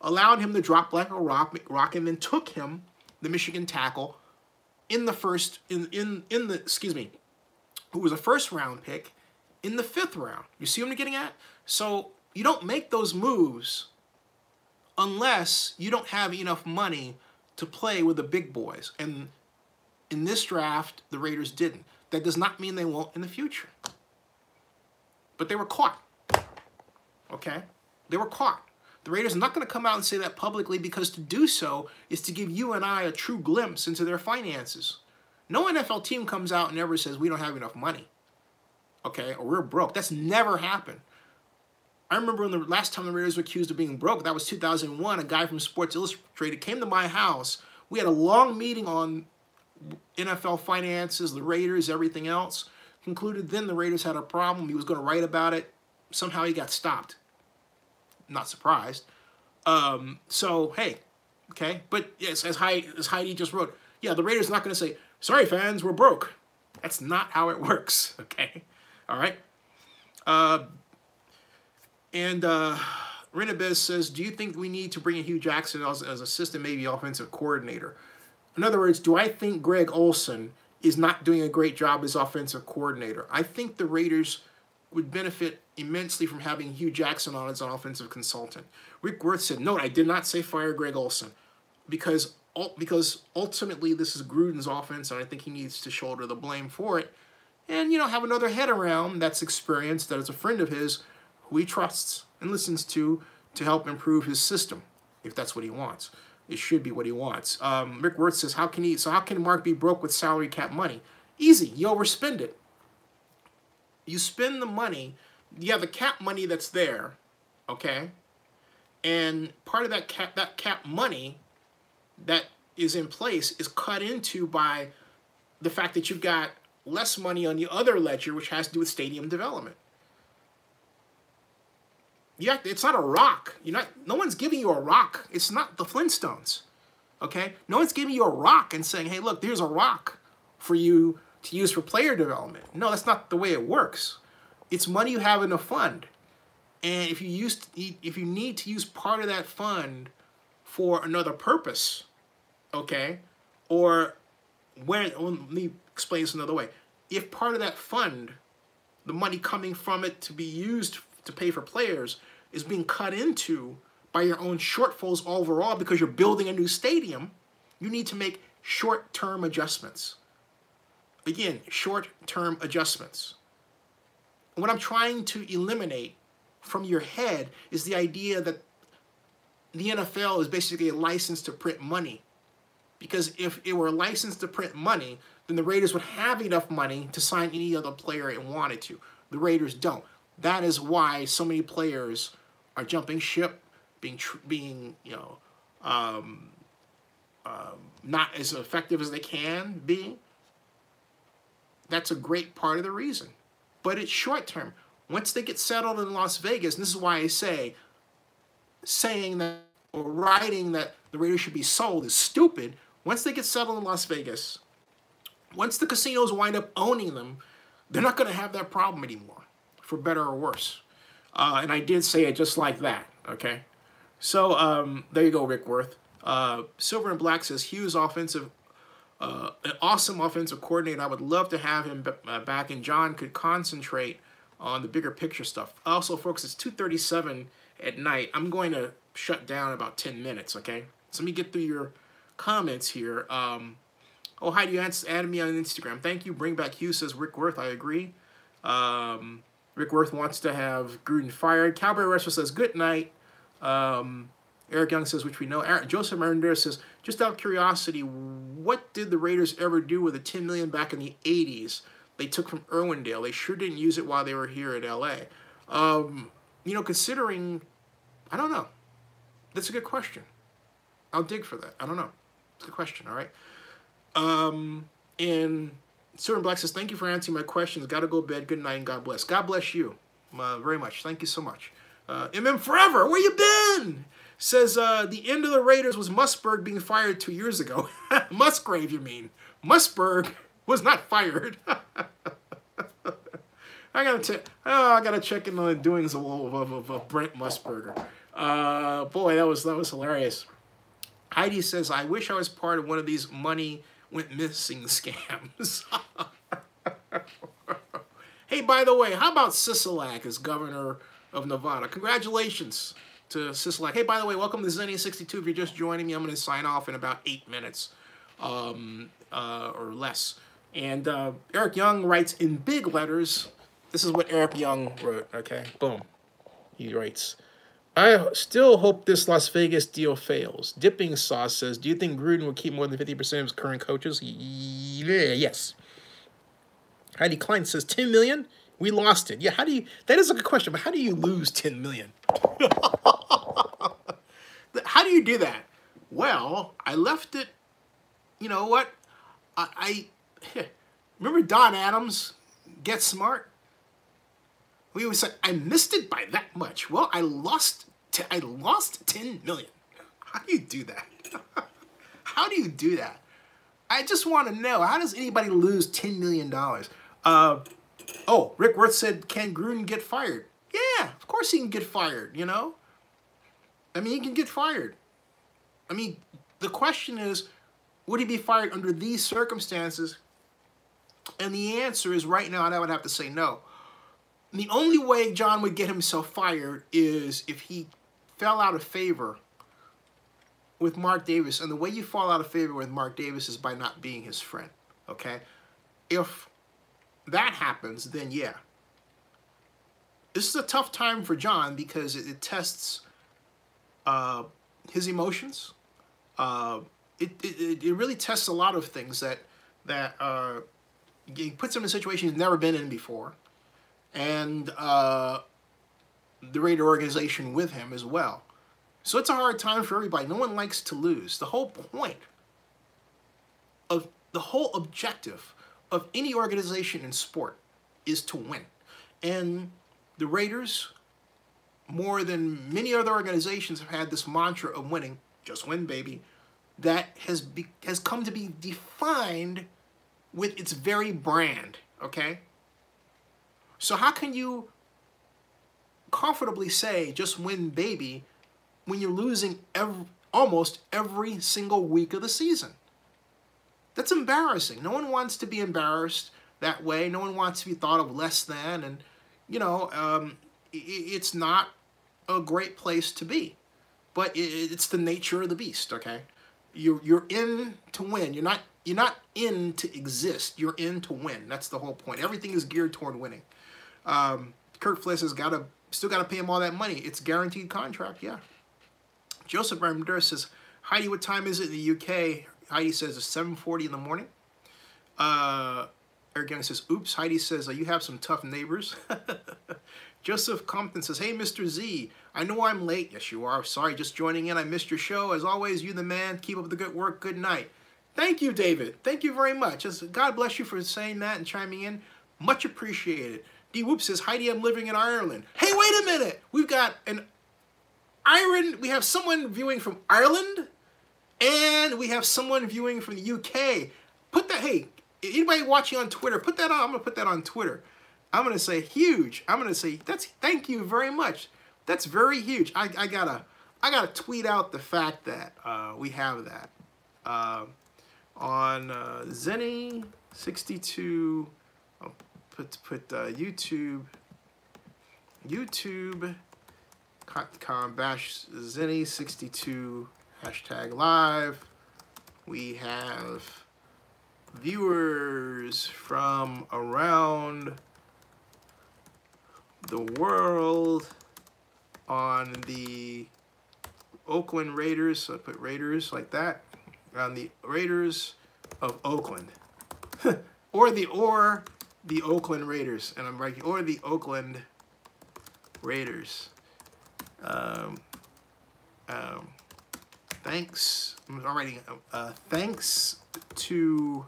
allowed him to drop like a rock, and then took him, the Michigan tackle, in the first, excuse me, who was a first-round pick, in the 5th round. You see what I'm getting at? So you don't make those moves unless you don't have enough money to play with the big boys. And in this draft, the Raiders didn't. That does not mean they won't in the future. But they were caught. Okay? They were caught. The Raiders are not going to come out and say that publicly, because to do so is to give you and I a true glimpse into their finances. No NFL team comes out and ever says, we don't have enough money. Okay? Or we're broke. That's never happened. I remember when the last time the Raiders were accused of being broke, that was 2001. A guy from Sports Illustrated came to my house. We had a long meeting on NFL finances, the Raiders, everything else. Concluded then the Raiders had a problem. He was going to write about it. Somehow he got stopped. Not surprised. So, hey, okay. But yes, as Heidi just wrote, yeah, the Raiders are not going to say, sorry, fans, we're broke. That's not how it works, okay? All right? Renabez says, do you think we need to bring in Hugh Jackson as assistant, maybe offensive coordinator? In other words, do I think Greg Olson is not doing a great job as offensive coordinator? I think the Raiders would benefit immensely from having Hugh Jackson on as an offensive consultant. Rick Wirth said, no, I did not say fire Greg Olson, because ultimately this is Gruden's offense, and I think he needs to shoulder the blame for it. And, have another head around that's experienced, that is a friend of his, who he trusts and listens to help improve his system, if that's what he wants. It should be what he wants. Rick Wirth says, how can Mark be broke with salary cap money? Easy, you overspend it. You spend the money, you have the cap money that's there, okay? And part of that cap money that is in place is cut into by the fact that you've got less money on the other ledger, which has to do with stadium development. It's not a rock. No one's giving you a rock. It's not the Flintstones, okay? No one's giving you a rock and saying, hey, look, there's a rock for you to use for player development. No, that's not the way it works. It's money you have in a fund. And if you need to use part of that fund for another purpose, okay, let me explain this another way. If part of that fund, the money coming from it to be used to pay for players, is being cut into by your own shortfalls overall because you're building a new stadium, you need to make short-term adjustments. Again, short-term adjustments. And what I'm trying to eliminate from your head is the idea that the NFL is basically a license to print money. Because if it were a license to print money, then the Raiders would have enough money to sign any other player it wanted to. The Raiders don't. That is why so many players are jumping ship, being not as effective as they can be. That's a great part of the reason. But it's short term. Once they get settled in Las Vegas, and this is why I say saying that or writing that the Raiders should be sold is stupid. Once they get settled in Las Vegas, once the casinos wind up owning them, they're not going to have that problem anymore, for better or worse. And I did say it just like that, okay? So there you go, Rick Wirth. Silver and Black says, Hughes offensive, an awesome offensive coordinator. I would love to have him back, and John could concentrate on the bigger picture stuff. Also, folks, it's 2:37 at night. I'm going to shut down in about 10 minutes, okay? So let me get through your comments here. Oh, Heidi, you added me on Instagram. Thank you. Bring back Hughes, says Rick Wirth. I agree. Rick Wirth wants to have Gruden fired. Cowboy Wrestler says, good night. Eric Young says, which we know. Joseph Marindera says, just out of curiosity, what did the Raiders ever do with the $10 million back in the 80s they took from Irwindale? They sure didn't use it while they were here at L.A. Considering, I don't know. That's a good question. I'll dig for that. I don't know. It's a good question, all right? And Silver Black says, thank you for answering my questions. Got to go to bed. Good night and God bless. God bless you very much. Thank you so much. MM Forever, where you been? Says, the end of the Raiders was Musburg being fired 2 years ago. Musgrave, you mean. Musburg was not fired. I gotta check in on the doings of Brent Musburger. Boy, that was hilarious. Heidi says, I wish I was part of one of these money went missing scams. Hey, by the way, how about Sisolak as governor of Nevada? Congratulations to Sisolak. Hey, by the way, welcome to Zenny62. If you're just joining me, I'm going to sign off in about 8 minutes or less. And Eric Young writes in big letters. This is what Eric Young wrote, okay? Boom. He writes, I still hope this Las Vegas deal fails. Dipping Sauce says, do you think Gruden will keep more than 50% of his current coaches? Yeah, yes. Heidi Klein says, 10 million? We lost it. Yeah, how do you... That is a good question, but how do you lose 10 million? How do you do that? Well, I left it... You know what? Remember Don Adams, Get Smart? We always said, I missed it by that much. Well, I lost 10 million. How do you do that? How do you do that? I just want to know, how does anybody lose $10 million? Oh, Rick Worth said, can Gruden get fired? Yeah, of course he can get fired, you know? I mean, he can get fired. I mean, the question is, would he be fired under these circumstances? And the answer is right now, and I would have to say no. The only way John would get himself fired is if he fell out of favor with Mark Davis. And the way you fall out of favor with Mark Davis is by not being his friend, okay? If that happens, then yeah. This is a tough time for John because it tests his emotions. It really tests a lot of things that it puts him in a situation he's never been in before. And the Raider organization with him as well. So it's a hard time for everybody. No one likes to lose. The whole point of the whole objective of any organization in sport is to win. And the Raiders, more than many other organizations, have had this mantra of winning, just win, baby, that has come to be defined with its very brand, okay? So how can you comfortably say, just win, baby, when you're losing almost every single week of the season? That's embarrassing. No one wants to be embarrassed that way. No one wants to be thought of less than. And, you know, it's not a great place to be. But it's the nature of the beast, okay? You're in to win. You're not in to exist. You're in to win. That's the whole point. Everything is geared toward winning. Kurt Fliss has still got to pay him all that money. It's guaranteed contract, yeah. Joseph Ramirez says, Heidi, what time is it in the UK? Heidi says it's 7:40 in the morning. Eric Young says, oops. Heidi says, you have some tough neighbors. Joseph Compton says, hey, Mr. Z, I know I'm late. Yes, you are. Sorry, just joining in. I missed your show. As always, you the man. Keep up the good work. Good night. Thank you, David. Thank you very much. God bless you for saying that and chiming in. Much appreciated. D. Whoop says, Heidi, I'm living in Ireland. Hey, wait a minute. We've got we have someone viewing from Ireland, and we have someone viewing from the UK. Hey, anybody watching on Twitter, put that on. I'm going to put that on Twitter. I'm going to say huge. I'm going to say, thank you very much. That's very huge. I gotta tweet out the fact that we have that. On Zenny62, I'll put YouTube.com bash Zenny62 #live. We have viewers from around the world on the Oakland Raiders. So I put Raiders like that. On the Raiders of Oakland. or the Oakland Raiders. And I'm writing, or the Oakland Raiders. Thanks. I'm writing, thanks to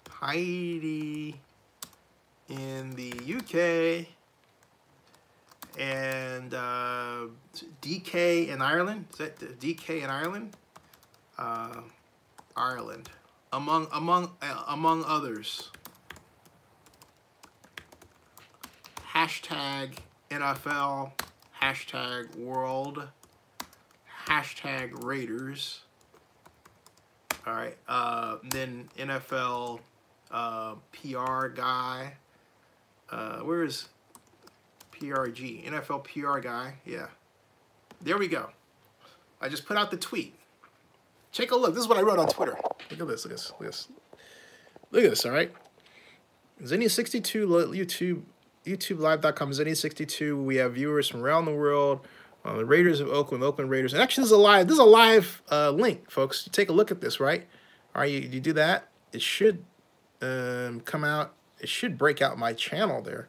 Heidi in the UK and DK in Ireland. Is that DK in Ireland? Ireland, among others. hashtag NFL, hashtag world, hashtag Raiders. All right, then NFL PR guy. Where is PRG? NFL PR guy. Yeah, there we go. I just put out the tweet. Take a look. This is what I wrote on Twitter. Look at this. Look at this. Look at this. Look at this. All right. Zenny62 YouTubelive.com. Zenny62. We have viewers from around the world. The Raiders of Oakland, Oakland Raiders. And actually, this is a live link, folks. Take a look at this, right? All right, you do that. It should come out. It should break out my channel there.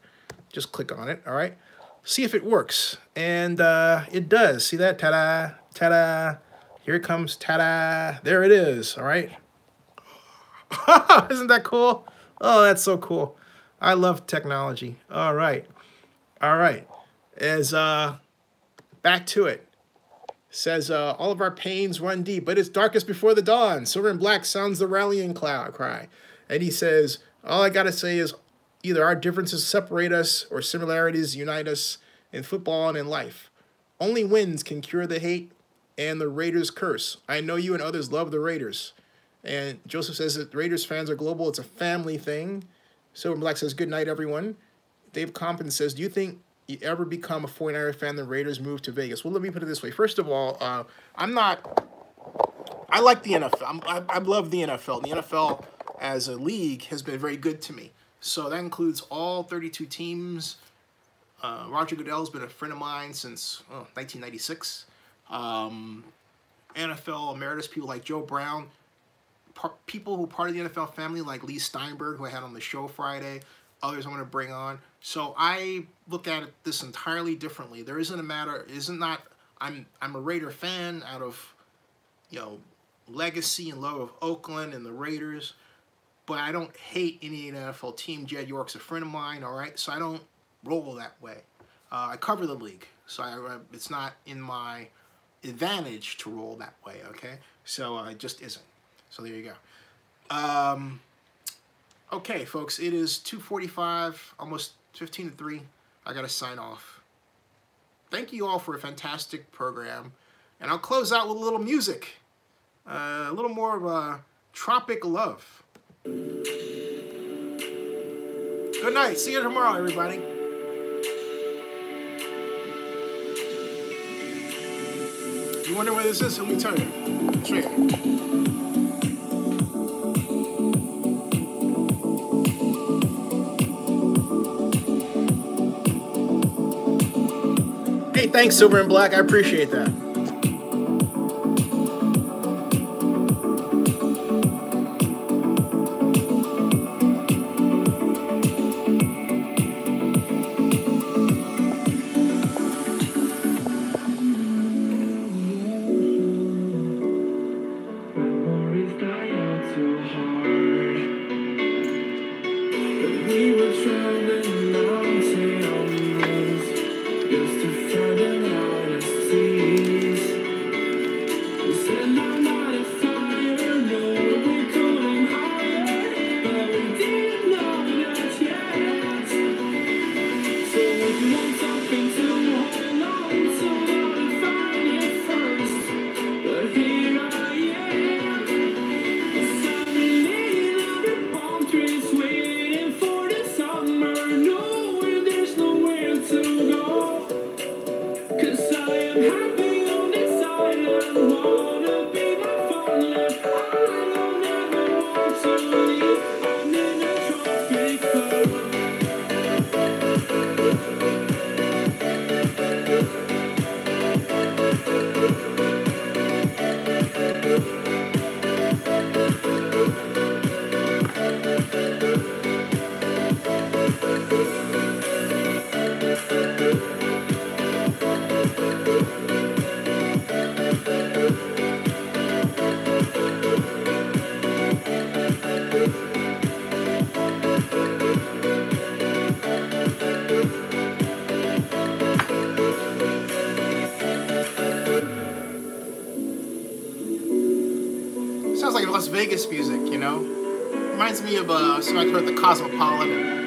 Just click on it, all right? See if it works. And it does. See that? Ta-da, ta-da. Here it comes, ta-da. There it is, all right? Isn't that cool? Oh, that's so cool. I love technology. All right. All right. As back to it. Says, all of our pains run deep, but it's darkest before the dawn. Silver and black sounds the rallying cry. And he says, all I got to say is either our differences separate us or similarities unite us in football and in life. Only wins can cure the hate and the Raiders curse. I know you and others love the Raiders. And Joseph says that Raiders fans are global. It's a family thing. Silver and black says, good night, everyone. Dave Compton says, do you think you ever become a 49er fan, the Raiders move to Vegas? Well, let me put it this way. First of all, I like the NFL. I love the NFL. The NFL as a league has been very good to me. So that includes all 32 teams. Roger Goodell's been a friend of mine since 1996. NFL emeritus, people like Joe Brown, people who are part of the NFL family like Lee Steinberg, who I had on the show Friday, others I'm going to bring on. So I look at this entirely differently. There isn't a matter, I'm a Raider fan out of, legacy and love of Oakland and the Raiders, but I don't hate any NFL team. Jed York's a friend of mine, all right? So I don't roll that way. I cover the league, so it's not in my advantage to roll that way, okay? So it just isn't. So there you go. Okay, folks, it is 2:45, almost 15 to 3. I got to sign off. Thank you all for a fantastic program. And I'll close out with a little music. A little more of a tropic love. Good night. See you tomorrow, everybody. You wonder where this is? Let me tell you. I'll show you. Hey, thanks, Silver and Black. I appreciate that. Sounds like Las Vegas music, you know? Reminds me of something I heard at the Cosmopolitan.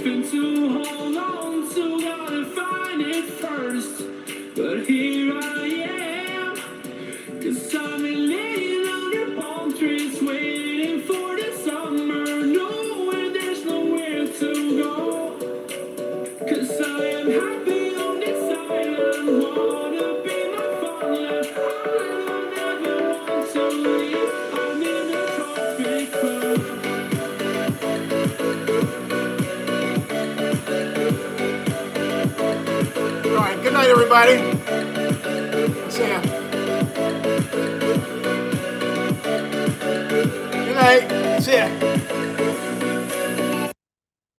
hoping to hold on to, gotta find it first. But here I am, 'cause I've been laying under palm trees, waiting for the summer, knowing there's nowhere to go. 'Cause I am happy on this island, wanna be my fatherland. I don't ever want to leave, I'm in a tropic club. All right, good night, everybody. See ya. Good night. See ya.